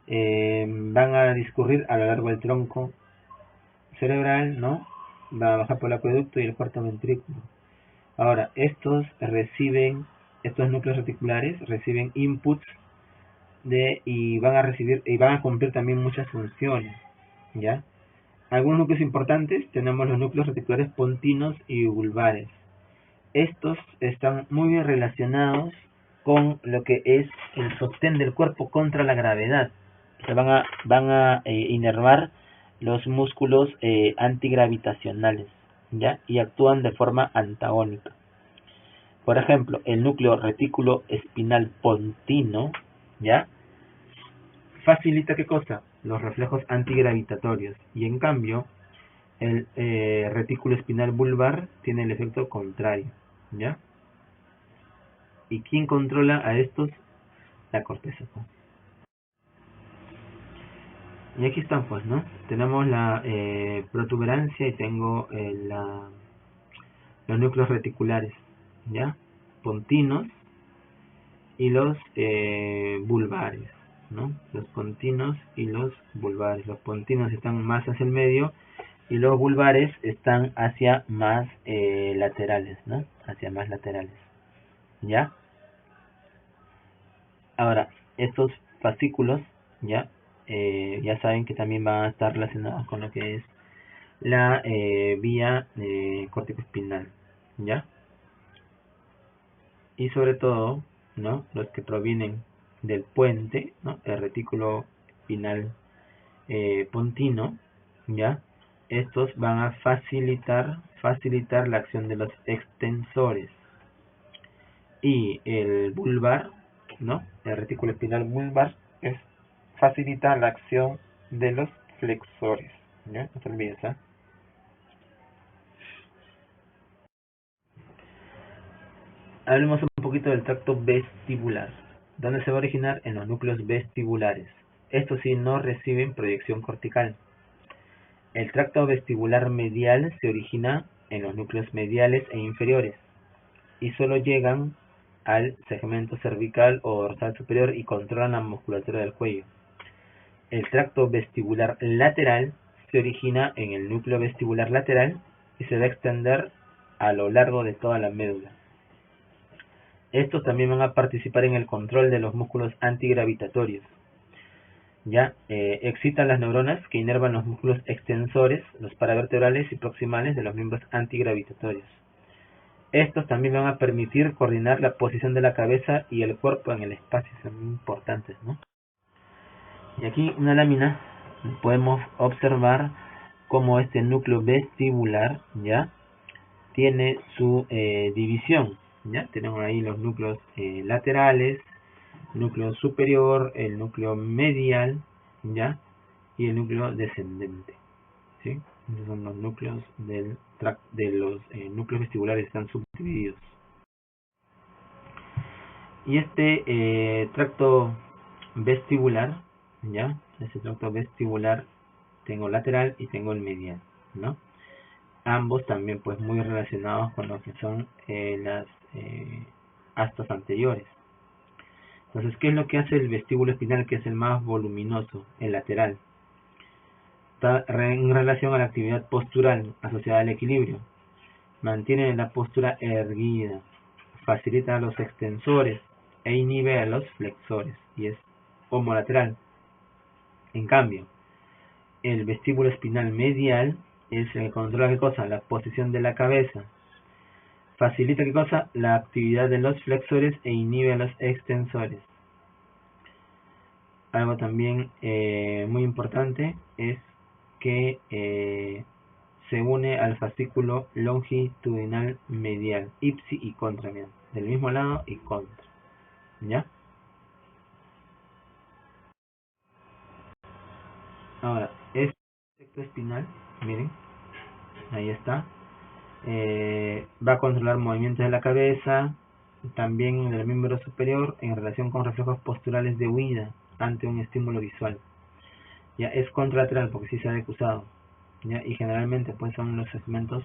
Van a discurrir a lo largo del tronco cerebral, ¿no? Va a bajar por el acueducto y el cuarto ventrículo. Ahora, estos núcleos reticulares reciben inputs y van a cumplir también muchas funciones, ¿ya? Algunos núcleos importantes tenemos los núcleos reticulares pontinos y bulbares. Estos están muy bien relacionados con lo que es el sostén del cuerpo contra la gravedad. Se van a inervar los músculos antigravitacionales, ¿ya? Y actúan de forma antagónica. Por ejemplo, el núcleo retículo espinal pontino, ¿ya?, facilita ¿qué cosa? Los reflejos antigravitatorios. Y en cambio, el retículo espinal bulbar tiene el efecto contrario, ¿ya? ¿Y quién controla a estos? La corteza. Y aquí están, pues, ¿no? Tenemos la protuberancia y tengo los núcleos reticulares, ¿ya?, pontinos y los bulbares, ¿no? Los pontinos y los bulbares. Los pontinos están más hacia el medio y los bulbares están hacia más laterales, ¿no? Hacia más laterales, ¿ya? Ahora, estos fascículos, ¿ya? Ya saben que también van a estar relacionados con lo que es la vía corticoespinal, ¿ya? Y sobre todo, ¿no?, los que provienen del puente, ¿no?, el retículo espinal pontino, ¿ya? Estos van a facilitar la acción de los extensores. Y el bulbar, ¿no?, el retículo espinal bulbar facilita la acción de los flexores, ¿ya? No te olvides, ¿eh? Hablemos un poquito del tracto vestibular. ¿Dónde se va a originar? En los núcleos vestibulares. Estos sí no reciben proyección cortical. El tracto vestibular medial se origina en los núcleos mediales e inferiores y solo llegan al segmento cervical o dorsal superior y controlan la musculatura del cuello. El tracto vestibular lateral se origina en el núcleo vestibular lateral y se va a extender a lo largo de toda la médula. Estos también van a participar en el control de los músculos antigravitatorios. Ya excitan las neuronas que inervan los músculos extensores, los paravertebrales y proximales de los miembros antigravitatorios. Estos también van a permitir coordinar la posición de la cabeza y el cuerpo en el espacio, son muy importantes, ¿no? Y aquí una lámina podemos observar cómo este núcleo vestibular, ¿ya?, tiene su división, ¿ya? Tenemos ahí los núcleos laterales, núcleo superior, el núcleo medial, ¿ya?, y el núcleo descendente, ¿sí? Esos son los núcleos de los núcleos vestibulares, están subdivididos. Y este tracto vestibular, ¿ya? Este tracto vestibular tengo lateral y tengo el medial, ¿no? Ambos también pues muy relacionados con lo que son las astas anteriores. Entonces, ¿qué es lo que hace el vestíbulo espinal, que es el más voluminoso, el lateral? Está en relación a la actividad postural asociada al equilibrio. Mantiene la postura erguida, facilita a los extensores e inhibe a los flexores y es homolateral. En cambio, el vestíbulo espinal medial es el que controla ¿qué cosa? La posición de la cabeza. Facilita ¿qué cosa? La actividad de los flexores e inhibe a los extensores. Algo también muy importante es que se une al fascículo longitudinal medial, ipsi y contra, bien, del mismo lado y contra, ¿ya? Ahora, este efecto espinal, miren, ahí está, va a controlar movimientos de la cabeza, también del miembro superior en relación con reflejos posturales de huida ante un estímulo visual. Ya es contralateral porque sí se ha decusado, ¿ya? Y generalmente pues son los segmentos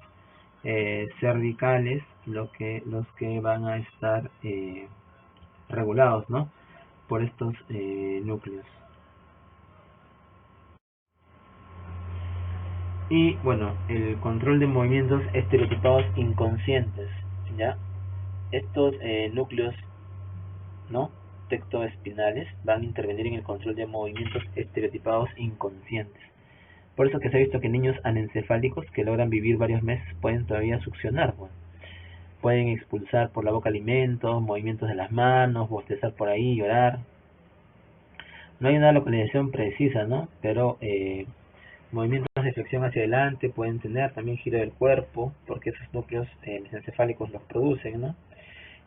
cervicales los que van a estar regulados, ¿no? Por estos núcleos. Y bueno, el control de movimientos estereotipados inconscientes, ¿ya? Estos núcleos, ¿no? Tectoespinales van a intervenir en el control de movimientos estereotipados inconscientes. Por eso que se ha visto que niños anencefálicos que logran vivir varios meses pueden todavía succionar, bueno. Pueden expulsar por la boca alimentos, movimientos de las manos, bostezar por ahí, llorar. No hay una localización precisa, ¿no? Pero movimientos de flexión hacia adelante pueden tener, también giro del cuerpo, porque esos núcleos mesencefálicos los producen, ¿no?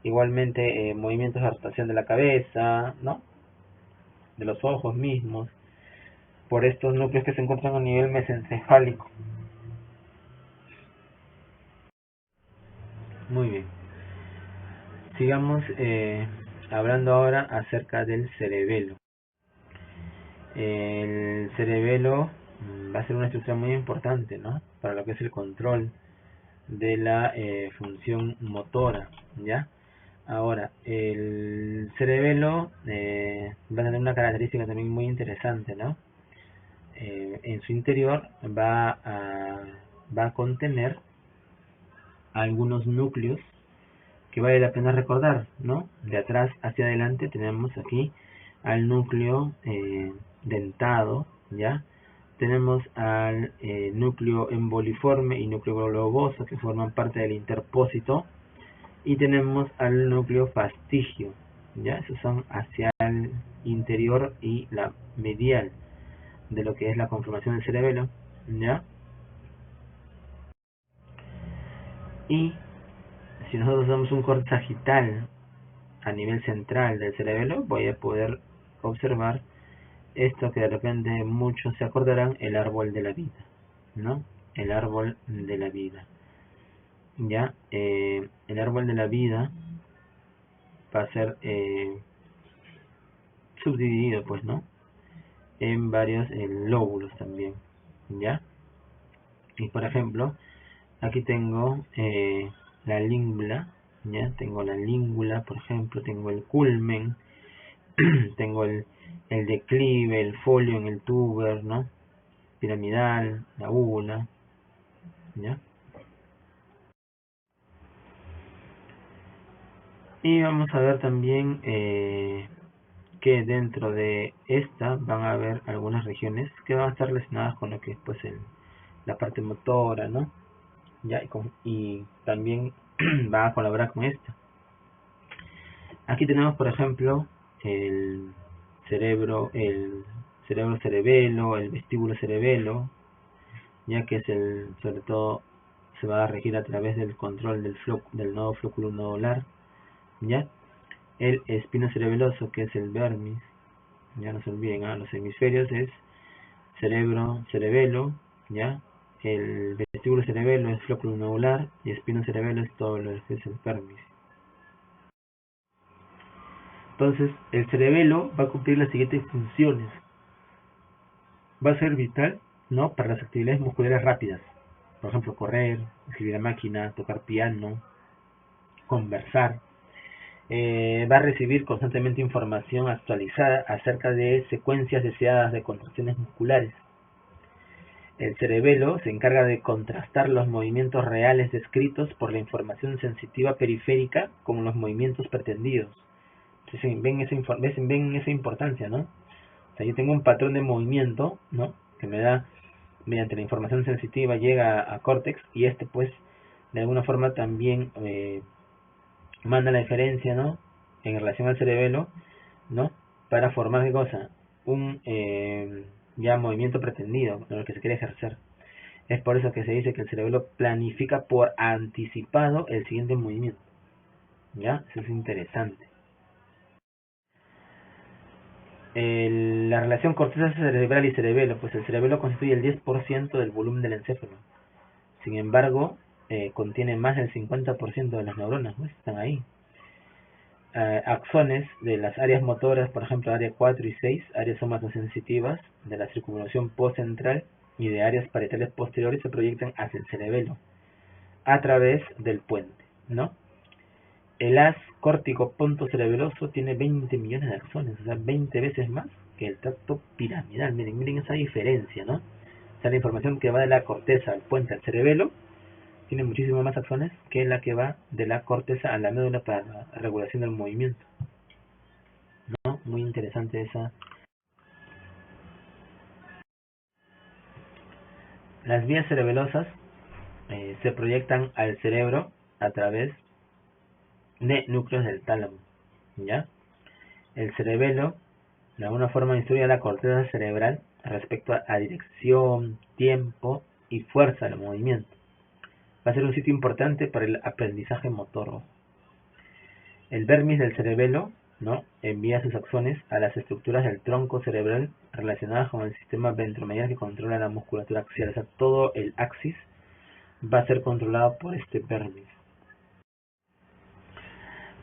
Igualmente movimientos de rotación de la cabeza, ¿no? De los ojos mismos, por estos núcleos que se encuentran a nivel mesencefálico. Muy bien. Sigamos hablando ahora acerca del cerebelo. El cerebelo va a ser una estructura muy importante, ¿no? Para lo que es el control de la función motora, ¿ya? Ahora, el cerebelo va a tener una característica también muy interesante, ¿no? En su interior va a contener algunos núcleos que vale la pena recordar, ¿no? De atrás hacia adelante tenemos aquí al núcleo dentado, ¿ya? Tenemos al núcleo emboliforme y núcleo globoso que forman parte del interpósito, y tenemos al núcleo fastigio, ¿ya? Esos son hacia el interior y la medial de lo que es la conformación del cerebelo, ¿ya? Y si nosotros damos un corte sagital a nivel central del cerebelo, voy a poder observar esto que de repente muchos se acordarán, el árbol de la vida, ¿no? El árbol de la vida. Ya, el árbol de la vida va a ser subdividido, pues, ¿no? En varios lóbulos también, ¿ya? Y por ejemplo, aquí tengo la língula, ¿ya? Tengo la língula, por ejemplo, tengo el culmen, tengo el declive, el folio en el tuber, ¿no? Piramidal, la úvula, ¿ya? Y vamos a ver también que dentro de esta van a haber algunas regiones que van a estar relacionadas con lo que es pues la parte motora, ¿no? ¿Ya? Y también va a colaborar con esta. Aquí tenemos, por ejemplo, el cerebro cerebelo, el vestíbulo cerebelo, ya que es sobre todo se va a regir a través del control del nodo flóculo nodular, ¿ya? El espino cerebeloso, que es el vermis, ya no se olviden, los hemisferios es cerebro, cerebelo, ¿ya? El vestíbulo cerebelo es flóculo nodular y espino cerebelo es todo lo que es el vermis. Entonces, el cerebelo va a cumplir las siguientes funciones. Va a ser vital, ¿no? Para las actividades musculares rápidas. Por ejemplo, correr, escribir a máquina, tocar piano, conversar. Va a recibir constantemente información actualizada acerca de secuencias deseadas de contracciones musculares. El cerebelo se encarga de contrastar los movimientos reales descritos por la información sensitiva periférica con los movimientos pretendidos. Entonces, ven esa importancia, ¿no? O sea, yo tengo un patrón de movimiento, ¿no? Que me da, mediante la información sensitiva, llega a córtex, y pues, de alguna forma también manda la diferencia, ¿no? En relación al cerebelo, ¿no? Para formar, ¿qué cosa? Un ya movimiento pretendido, en el que se quiere ejercer. Es por eso que se dice que el cerebelo planifica por anticipado el siguiente movimiento. ¿Ya? Eso es interesante. La relación corteza cerebral y cerebelo, pues el cerebelo constituye el 10% del volumen del encéfalo. Sin embargo, contiene más del 50% de las neuronas, ¿no? Están ahí. Axones de las áreas motoras, por ejemplo, área 4 y 6, áreas somatosensitivas de la circunvalación postcentral y de áreas parietales posteriores, se proyectan hacia el cerebelo a través del puente, ¿no? El haz córtico pontocerebeloso tiene 20 millones de axones, o sea, 20 veces más que el tracto piramidal. Miren esa diferencia, ¿no? O sea, la información que va de la corteza al puente al cerebelo tiene muchísimo más axones que la que va de la corteza a la médula para la regulación del movimiento, ¿no? Muy interesante esa. Las vías cerebelosas se proyectan al cerebro a través de núcleos del tálamo, ¿ya? El cerebelo de alguna forma instruye a la corteza cerebral respecto a dirección, tiempo y fuerza del movimiento. Va a ser un sitio importante para el aprendizaje motor. El vermis del cerebelo, ¿no?, envía sus axones a las estructuras del tronco cerebral relacionadas con el sistema ventromedial que controla la musculatura axial. O sea, todo el axis va a ser controlado por este vermis.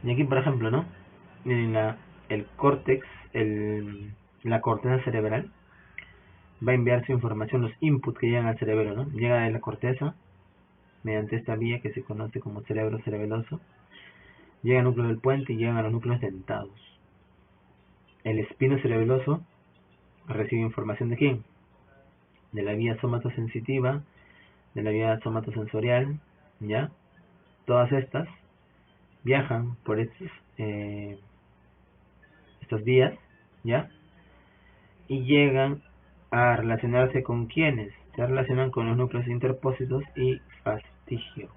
Y aquí, por ejemplo, ¿no?, miren, el córtex, la corteza cerebral va a enviar su información, los inputs que llegan al cerebelo, ¿no? Llega de la corteza mediante esta vía que se conoce como cerebro cerebeloso, llega al núcleo del puente y llegan a los núcleos dentados. El espino cerebeloso recibe información ¿de quién? De la vía somatosensitiva, de la vía somatosensorial, ¿ya? Todas estas viajan por estas vías, ¿ya? Y llegan a relacionarse con quienes se relacionan con los núcleos interpósitos y fastigio,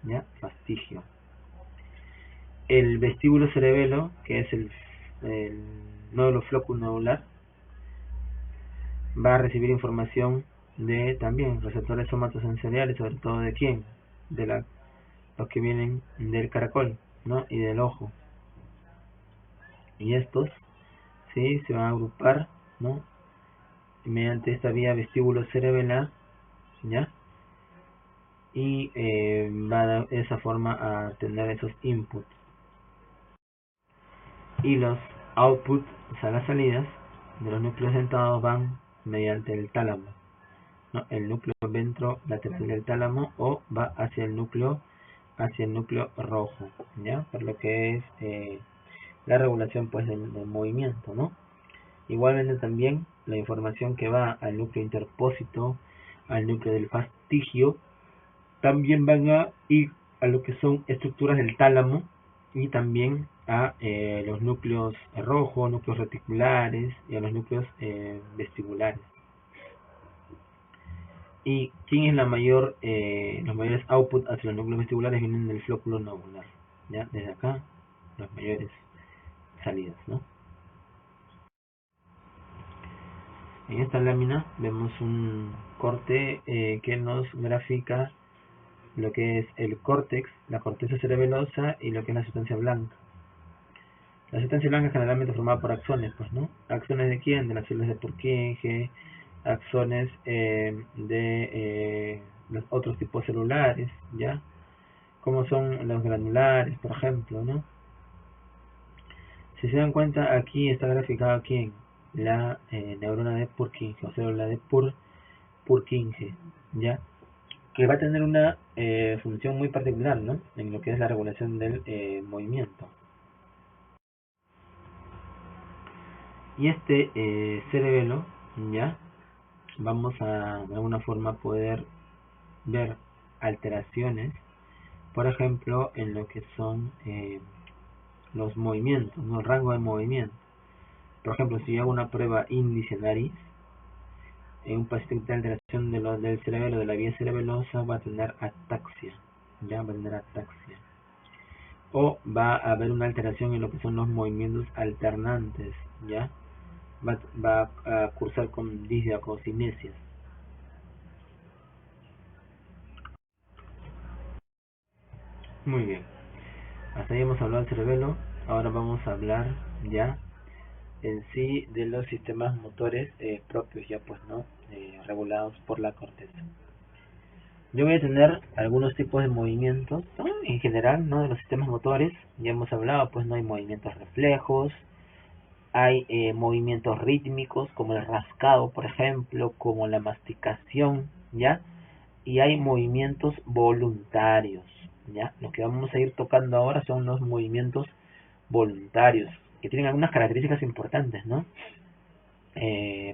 ¿ya? Fastigio. El vestíbulo cerebelo, que es el nódulo flóculo-nodular, va a recibir información de también receptores somatosensoriales, sobre todo de quién, de los que vienen del caracol, ¿no?, y del ojo. Y estos, sí, se van a agrupar, ¿no?, mediante esta vía vestíbulo cerebelar, ¿ya? Y va de esa forma a tener esos inputs. Y los outputs, o sea, las salidas de los núcleos dentados, van mediante el tálamo, ¿no?, el núcleo ventrolateral del tálamo, o va hacia el núcleo rojo, ¿ya? Por lo que es la regulación, pues, del movimiento, ¿no? Igualmente también la información que va al núcleo interpósito, al núcleo del fastigio, también van a ir a lo que son estructuras del tálamo y también a los núcleos rojos, núcleos reticulares y a los núcleos vestibulares. ¿Y quién es los mayores outputs hacia los núcleos vestibulares? Vienen del flóculo nodular, ¿ya? Desde acá, las mayores salidas, ¿no? En esta lámina vemos un corte que nos grafica lo que es el córtex, la corteza cerebelosa, y lo que es la sustancia blanca. La sustancia blanca es generalmente formada por axones, pues, ¿no? ¿Axones de quién? De las células de Purkinje, axones de los otros tipos celulares, ¿ya? Como son los granulares, por ejemplo, ¿no? Si se dan cuenta, aquí está graficado quién, la neurona de Purkinje, o célula de Purkinje, ¿ya? Que va a tener una función muy particular, ¿no?, en lo que es la regulación del movimiento. Y este cerebelo, ¿ya?, vamos a de alguna forma poder ver alteraciones, por ejemplo, en lo que son los movimientos, ¿no? El rango de movimiento. Por ejemplo, si yo hago una prueba índice-nariz, en un paciente que tiene alteración del cerebelo, de la vía cerebelosa, va a tener ataxia, ya va a tener ataxia. O va a haber una alteración en lo que son los movimientos alternantes, ya va a cursar con disdia o con cinesias. Muy bien, hasta ahí hemos hablado del cerebelo. Ahora vamos a hablar ya en sí de los sistemas motores propios, ya pues no regulados por la corteza. Yo voy a tener algunos tipos de movimientos, ¿no? En general, ¿no? De los sistemas motores, ya hemos hablado, pues no hay movimientos reflejos, hay movimientos rítmicos como el rascado, por ejemplo, como la masticación, ¿ya? Y hay movimientos voluntarios, ¿ya? Lo que vamos a ir tocando ahora son los movimientos voluntarios, que tienen algunas características importantes, ¿no?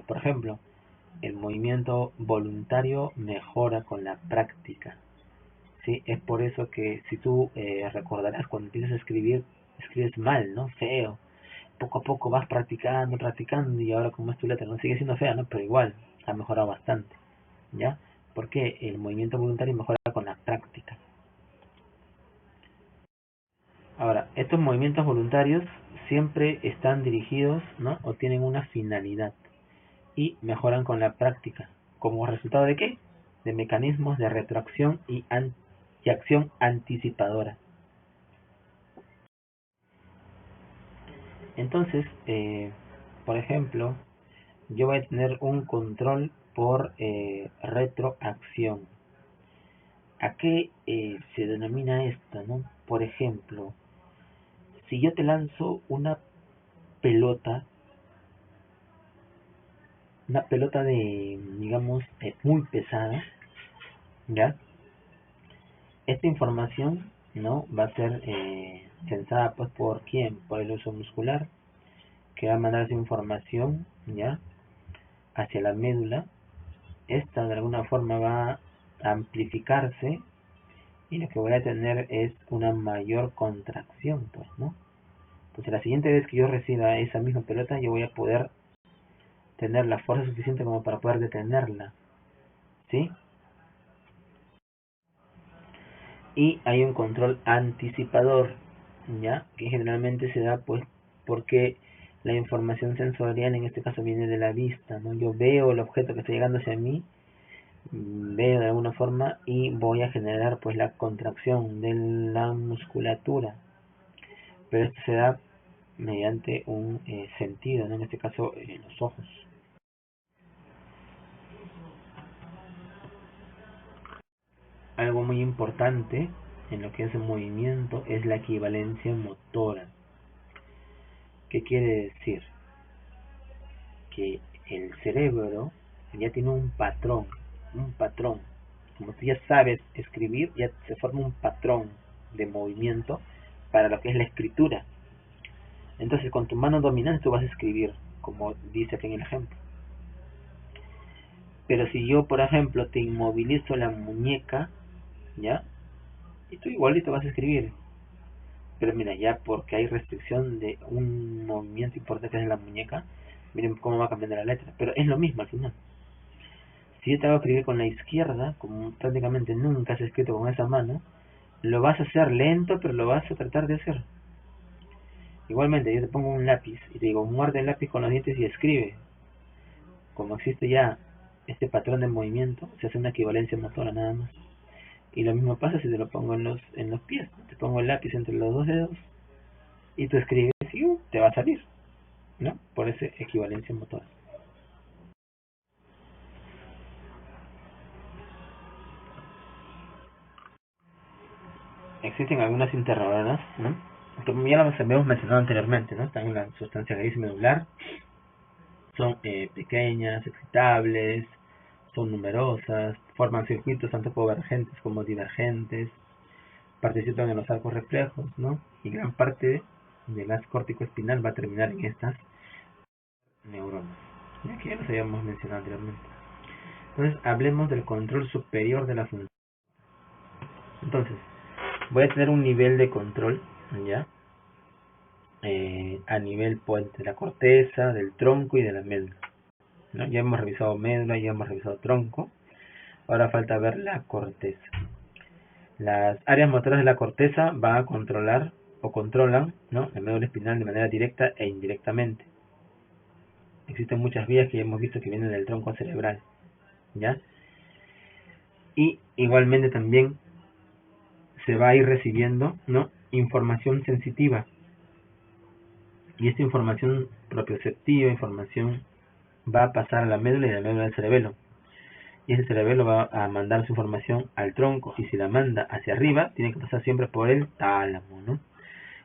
Por ejemplo, el movimiento voluntario mejora con la práctica, ¿sí? Es por eso que si tú recordarás cuando empiezas a escribir, escribes mal, ¿no? Feo. Poco a poco vas practicando, practicando y ahora como es tu letra no sigue siendo fea, ¿no? Pero igual ha mejorado bastante, ¿ya? Porque el movimiento voluntario mejora con la práctica. Ahora, estos movimientos voluntarios siempre están dirigidos, ¿no? O tienen una finalidad y mejoran con la práctica. ¿Como resultado de qué? De mecanismos de retroacción y acción anticipadora. Entonces, por ejemplo, yo voy a tener un control por retroacción. ¿A qué se denomina esto, no? Por ejemplo, si yo te lanzo pelota, una pelota de, digamos, muy pesada, ¿ya? Esta información, ¿no? Va a ser sensada, pues, ¿por quién? Por el uso muscular, que va a mandar esa información, ¿ya? Hacia la médula. Esta, de alguna forma, va a amplificarse y lo que voy a tener es una mayor contracción, pues, ¿no? Entonces, la siguiente vez que yo reciba esa misma pelota, yo voy a poder tener la fuerza suficiente como para poder detenerla, ¿sí? Y hay un control anticipador, ¿ya? Que generalmente se da, pues, porque la información sensorial en este caso viene de la vista, ¿no? Yo veo el objeto que está llegando hacia mí, veo de alguna forma y voy a generar, pues, la contracción de la musculatura, pero esto se da mediante un sentido, ¿no? En este caso, los ojos. Algo muy importante en lo que es el movimiento es la equivalencia motora. ¿Qué quiere decir? Que el cerebro ya tiene un patrón. Como tú ya sabes escribir, ya se forma un patrón de movimiento para lo que es la escritura. Entonces, con tu mano dominante tú vas a escribir, como dice aquí en el ejemplo. Pero si yo, por ejemplo, te inmovilizo la muñeca, ¿ya? Y tú igualito vas a escribir. Pero mira, ya porque hay restricción de un movimiento importante en la muñeca, miren cómo va cambiando la letra. Pero es lo mismo al final. Si yo te hago escribir con la izquierda, como prácticamente nunca has escrito con esa mano, lo vas a hacer lento, pero lo vas a tratar de hacer. Igualmente, yo te pongo un lápiz y te digo, muerde el lápiz con los dientes y escribe. Como existe ya este patrón de movimiento, se hace una equivalencia motora nada más. Y lo mismo pasa si te lo pongo en los pies. Te pongo el lápiz entre los dos dedos y tú escribes y te va a salir, ¿no? Por esa equivalencia motora. Existen algunas interrogadas, ¿no? Como ya las habíamos mencionado anteriormente, ¿no? Están en la sustancia raíz medular, son pequeñas, excitables, son numerosas, forman circuitos tanto convergentes como divergentes, participan en los arcos reflejos, ¿no? Y gran parte del gas córtico espinal va a terminar en estas neuronas, ya que ya los habíamos mencionado anteriormente. Entonces, hablemos del control superior de la función. Entonces, voy a tener un nivel de control, ¿ya? A nivel pues, de la corteza, del tronco y de la médula, ¿no? Ya hemos revisado médula, ya hemos revisado tronco. Ahora falta ver la corteza. Las áreas motoras de la corteza van a controlar o controlan, ¿no?, la médula espinal de manera directa e indirectamente. Existen muchas vías que ya hemos visto que vienen del tronco cerebral, ¿ya? Y igualmente también se va a ir recibiendo, ¿no?, información sensitiva. Y esta información propioceptiva, información va a pasar a la médula y a la médula del cerebelo. Y ese cerebelo va a mandar su información al tronco, y si la manda hacia arriba, tiene que pasar siempre por el tálamo, ¿no?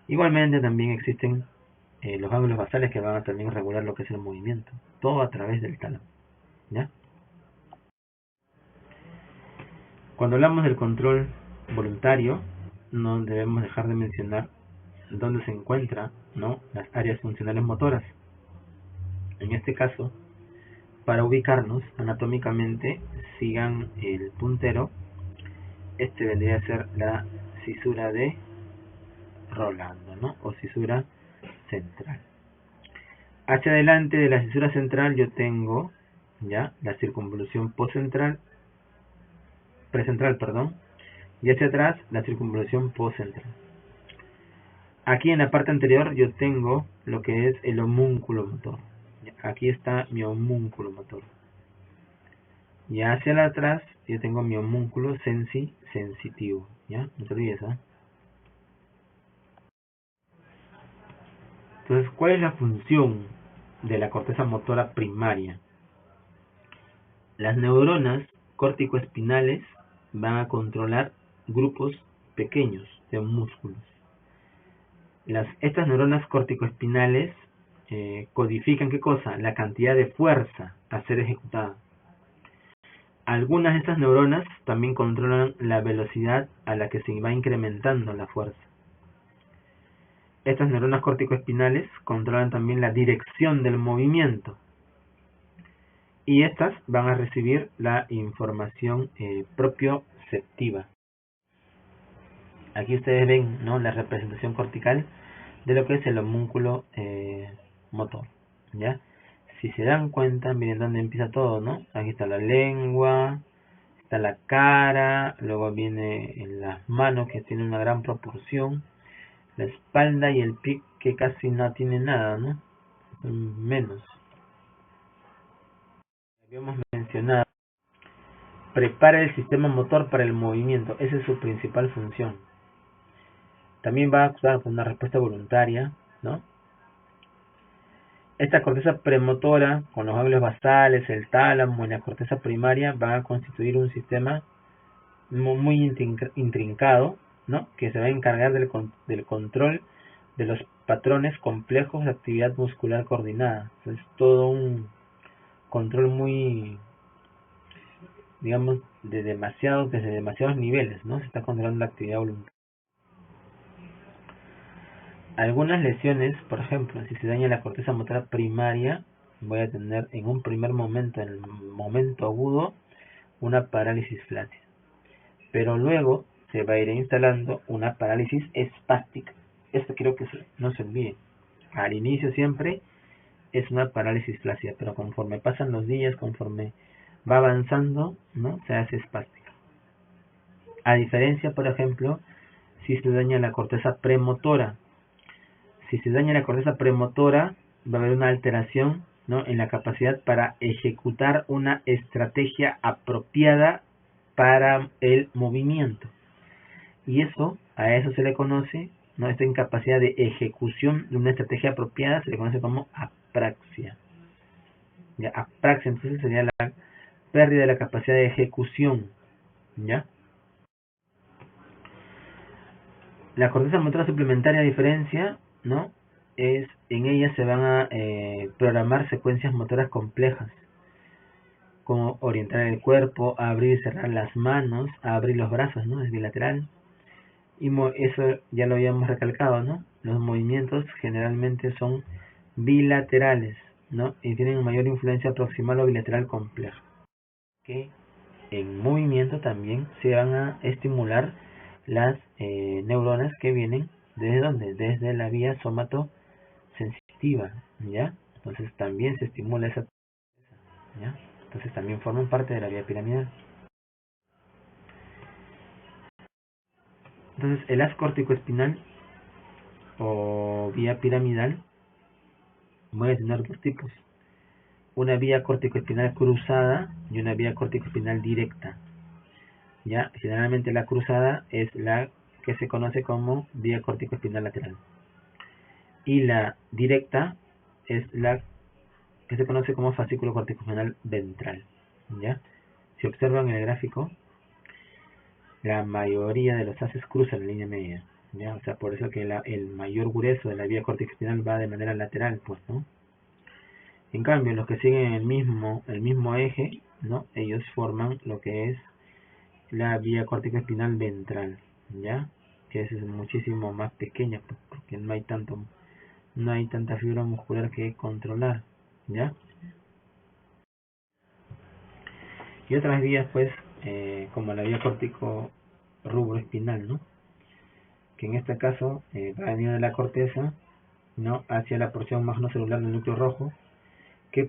Igualmente también existen los ángulos basales que van a también regular lo que es el movimiento, todo a través del tálamo, ¿ya? Cuando hablamos del control voluntario, no debemos dejar de mencionar dónde se encuentran, ¿no?, las áreas funcionales motoras. En este caso, para ubicarnos anatómicamente, sigan el puntero. Este vendría a ser la cisura de Rolando, ¿no?, o cisura central. Hacia adelante de la cisura central yo tengo ya la circunvolución precentral, y hacia atrás la circunvolución postcentral. Aquí en la parte anterior yo tengo lo que es el homúnculo motor. Aquí está mi homúnculo motor. Y hacia atrás yo tengo mi homúnculo sensitivo, ¿ya? No te olvides, ¿eh? Entonces, ¿cuál es la función de la corteza motora primaria? Las neuronas córtico-espinales van a controlar grupos pequeños de músculos. Estas neuronas córtico-espinales codifican, ¿qué cosa? La cantidad de fuerza a ser ejecutada. Algunas de estas neuronas también controlan la velocidad a la que se va incrementando la fuerza. Estas neuronas córtico-espinales controlan también la dirección del movimiento. Y estas van a recibir la información propioceptiva. Aquí ustedes ven, ¿no?, la representación cortical de lo que es el homúnculo motor, ¿ya? Si se dan cuenta, miren dónde empieza todo, ¿no? Aquí está la lengua, está la cara, luego viene en las manos, que tiene una gran proporción, la espalda y el pie, que casi no tiene nada, ¿no? Menos. Habíamos mencionado, prepara el sistema motor para el movimiento. Esa es su principal función. También va a actuar con una respuesta voluntaria, ¿no? Esta corteza premotora, con los ganglios basales, el tálamo y la corteza primaria, van a constituir un sistema muy intrincado, ¿no?, que se va a encargar del control de los patrones complejos de actividad muscular coordinada. Es todo un control muy, digamos, desde demasiados niveles, ¿no? Se está controlando la actividad voluntaria. Algunas lesiones, por ejemplo, si se daña la corteza motora primaria, voy a tener en un primer momento, en el momento agudo, una parálisis flácida. Pero luego se va a ir instalando una parálisis espástica. Esto quiero que no se olvide. Al inicio siempre es una parálisis flácida, pero conforme pasan los días, conforme va avanzando, ¿no?, se hace espástica. A diferencia, por ejemplo, si se daña la corteza premotora. Si se daña la corteza premotora, va a haber una alteración, ¿no?, en la capacidad para ejecutar una estrategia apropiada para el movimiento. Y a eso se le conoce, ¿no?, esta incapacidad de ejecución de una estrategia apropiada se le conoce como apraxia. ¿Ya? Apraxia entonces sería la pérdida de la capacidad de ejecución, ¿ya? La corteza motora suplementaria, a diferencia, ¿no?, en ella se van a programar secuencias motoras complejas, como orientar el cuerpo, abrir y cerrar las manos, abrir los brazos, ¿no?, es bilateral. Y eso ya lo habíamos recalcado, ¿no? Los movimientos generalmente son bilaterales, ¿no?, y tienen mayor influencia proximal o bilateral compleja. que en movimiento también se van a estimular las neuronas que vienen ¿desde dónde? Desde la vía somatosensitiva, ¿ya? Entonces también se estimula esa, ¿ya? Entonces también forman parte de la vía piramidal. Entonces el haz corticoespinal o vía piramidal voy a tener dos tipos: una vía corticoespinal cruzada y una vía corticoespinal directa. Ya, generalmente la cruzada es la que se conoce como vía corticoespinal lateral y la directa es la que se conoce como fascículo corticoespinal ventral. Ya, si observan en el gráfico, la mayoría de los haces cruzan la línea media. ¿Ya? O sea, por eso que el mayor grueso de la vía corticoespinal va de manera lateral, pues, ¿no? En cambio, los que siguen el mismo eje, ¿no? Ellos forman lo que es la vía corticoespinal ventral, ¿ya? Que es muchísimo más pequeña, porque no hay tanta fibra muscular que controlar, ¿ya? Y otras vías, pues, como la vía cortico rubroespinal, ¿no? Que en este caso va a venir de la corteza, ¿no? Hacia la porción magnocelular del núcleo rojo, que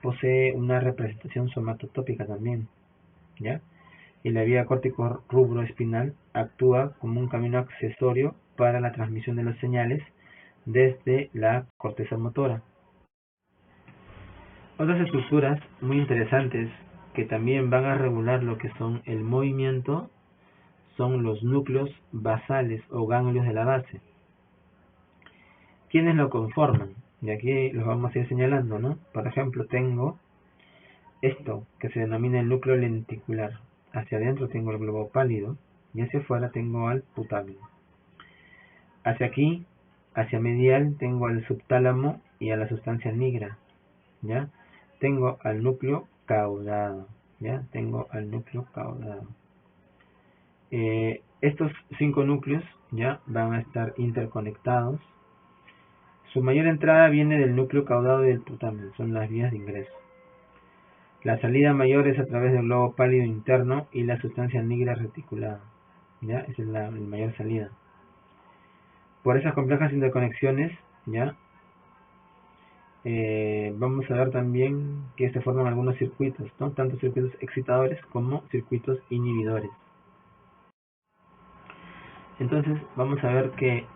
posee una representación somatotópica también, ¿ya? Y la vía cortico rubroespinal actúa como un camino accesorio para la transmisión de las señales desde la corteza motora. Otras estructuras muy interesantes que también van a regular lo que son el movimiento son los núcleos basales o ganglios de la base. ¿Quiénes lo conforman? Y aquí los vamos a ir señalando, ¿no? Por ejemplo, tengo esto que se denomina el núcleo lenticular. Hacia adentro tengo el globo pálido y hacia afuera tengo al putáneo. Hacia aquí, hacia medial, tengo al subtálamo y a la sustancia nigra, ¿ya? Tengo al núcleo caudado, ¿ya? Tengo al núcleo caudado. Estos 5 núcleos, ¿ya? Van a estar interconectados. Su mayor entrada viene del núcleo caudado y del putamen, son las vías de ingreso. La salida mayor es a través del globo pálido interno y la sustancia negra reticulada, ¿ya? Esa es la mayor salida. Por esas complejas interconexiones, ¿ya? Vamos a ver también que se forman algunos circuitos, ¿no? Tanto circuitos excitadores como circuitos inhibidores. Entonces vamos a ver que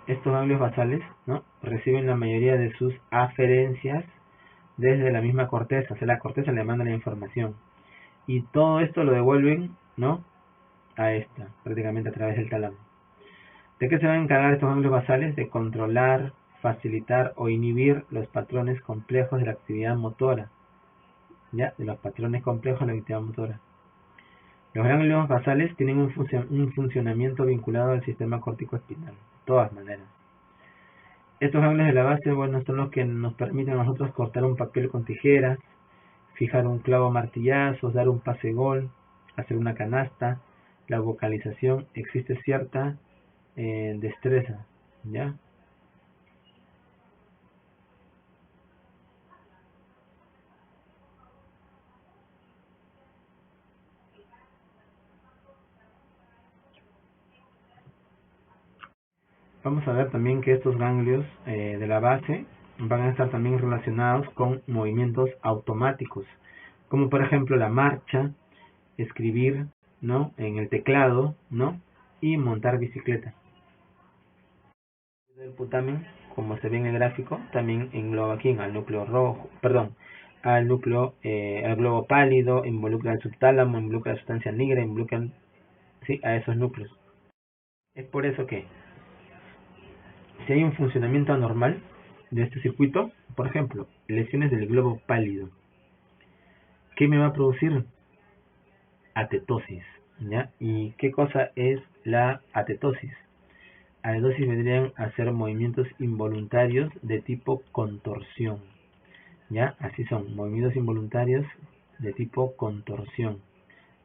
estos ganglios basales, ¿no? Reciben la mayoría de sus aferencias desde la misma corteza, o sea, la corteza le manda la información y todo esto lo devuelven, ¿no? A esta, prácticamente a través del tálamo. ¿De qué se van a encargar estos ganglios basales? De controlar, facilitar o inhibir los patrones complejos de la actividad motora, ¿ya? De los patrones complejos de la actividad motora. Los ganglios basales tienen un funcionamiento vinculado al sistema corticoespinal, de todas maneras. Estos ganglios de la base, bueno, son los que nos permiten a nosotros cortar un papel con tijeras, fijar un clavo a martillazos, dar un pase gol, hacer una canasta, la vocalización. Existe cierta destreza, ¿ya? Vamos a ver también que estos ganglios de la base van a estar también relacionados con movimientos automáticos, como por ejemplo la marcha, escribir, ¿no? En el teclado, ¿no? Y montar bicicleta. El putamen, como se ve en el gráfico, también engloba aquí al núcleo rojo, perdón, al núcleo, al globo pálido, involucra al subtálamo, involucra la sustancia negra, involucra, sí, a esos núcleos. Es por eso que si hay un funcionamiento anormal de este circuito, por ejemplo, lesiones del globo pálido, ¿qué me va a producir? Atetosis, ¿ya? ¿Y qué cosa es la atetosis? Atetosis vendrían a ser movimientos involuntarios de tipo contorsión, ¿ya? Así son, movimientos involuntarios de tipo contorsión.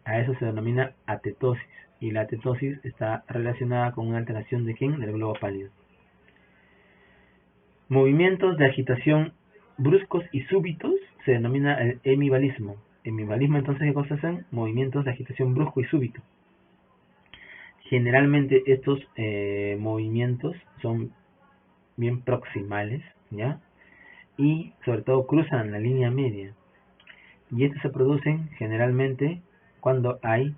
A eso se denomina atetosis, y la atetosis está relacionada con una alteración de ¿quién? Del globo pálido. Movimientos de agitación bruscos y súbitos se denomina el hemibalismo. hemibalismo, entonces, ¿qué cosas hacen? Movimientos de agitación brusco y súbito. Generalmente estos movimientos son bien proximales, ¿ya? Y sobre todo cruzan la línea media. Y estos se producen generalmente cuando hay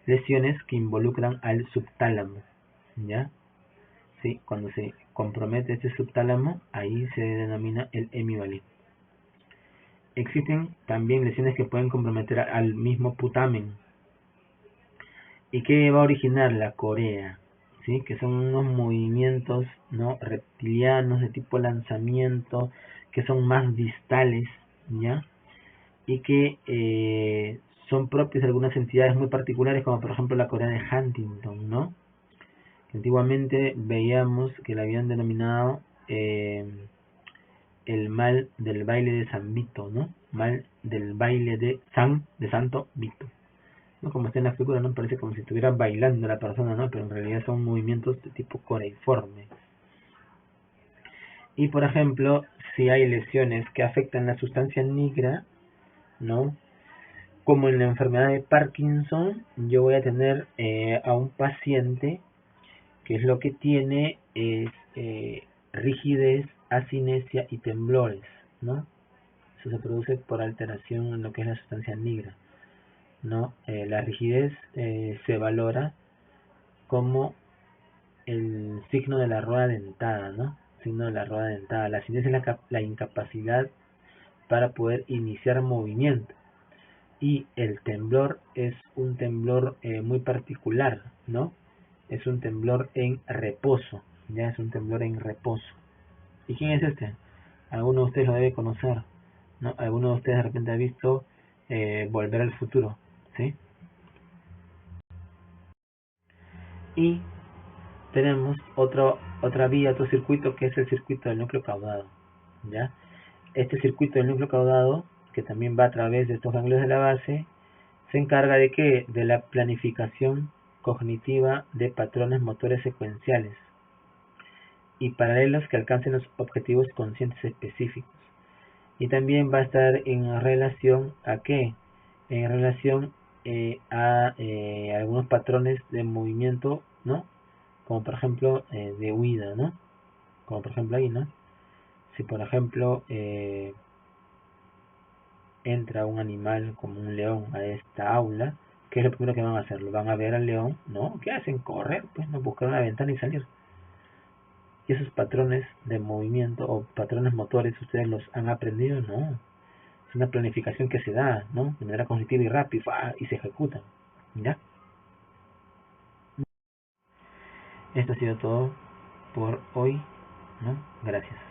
lesiones que involucran al subtálamo, ¿ya? Sí, cuando se compromete este subtálamo, ahí se denomina el hemibalismo. Existen también lesiones que pueden comprometer al mismo putamen. ¿Y qué va a originar? La corea, ¿sí? Que son unos movimientos, ¿no?, reptilianos de tipo lanzamiento, que son más distales, ¿ya? Y que son propios de algunas entidades muy particulares, como por ejemplo la corea de Huntington, ¿no? Antiguamente veíamos que la habían denominado el mal del baile de San Vito, ¿no? Mal del baile de Santo Vito. ¿No? Como está en la figura, ¿no? Parece como si estuviera bailando la persona, ¿no? Pero en realidad son movimientos de tipo coreiforme. Y por ejemplo, si hay lesiones que afectan la sustancia nigra, ¿no? Como en la enfermedad de Parkinson, yo voy a tener a un paciente que es lo que tiene es rigidez, asinesia y temblores, ¿no? Eso se produce por alteración en lo que es la sustancia nigra, ¿no? La rigidez se valora como el signo de la rueda dentada, ¿no? Signo de la rueda dentada. La asinesia es la incapacidad para poder iniciar movimiento. Y el temblor es un temblor muy particular, ¿no? Es un temblor en reposo, ya es un temblor en reposo. ¿Y quién es este? Alguno de ustedes lo debe conocer, ¿no? Alguno de ustedes de repente ha visto Volver al Futuro, ¿sí? Y tenemos otra vía, otro circuito, que es el circuito del núcleo caudado, ¿ya? Este circuito del núcleo caudado, que también va a través de estos ganglios de la base, se encarga de ¿qué? De la planificación cognitiva de patrones motores secuenciales y paralelos que alcancen los objetivos conscientes específicos. Y también va a estar en relación a ¿qué? En relación a algunos patrones de movimiento, ¿no? Como por ejemplo de huida, ¿no? Como por ejemplo ahí, ¿no? Si por ejemplo entra un animal como un león a esta aula, ¿qué es lo primero que van a hacer? Lo van a ver al león, ¿no? ¿Qué hacen? Correr, pues, no, buscar una ventana y salir. Y esos patrones de movimiento o patrones motores, ¿ustedes los han aprendido? No. Es una planificación que se da, ¿no? De manera cognitiva y rápida, y se ejecuta, ¿ya? Esto ha sido todo por hoy, ¿no? Gracias.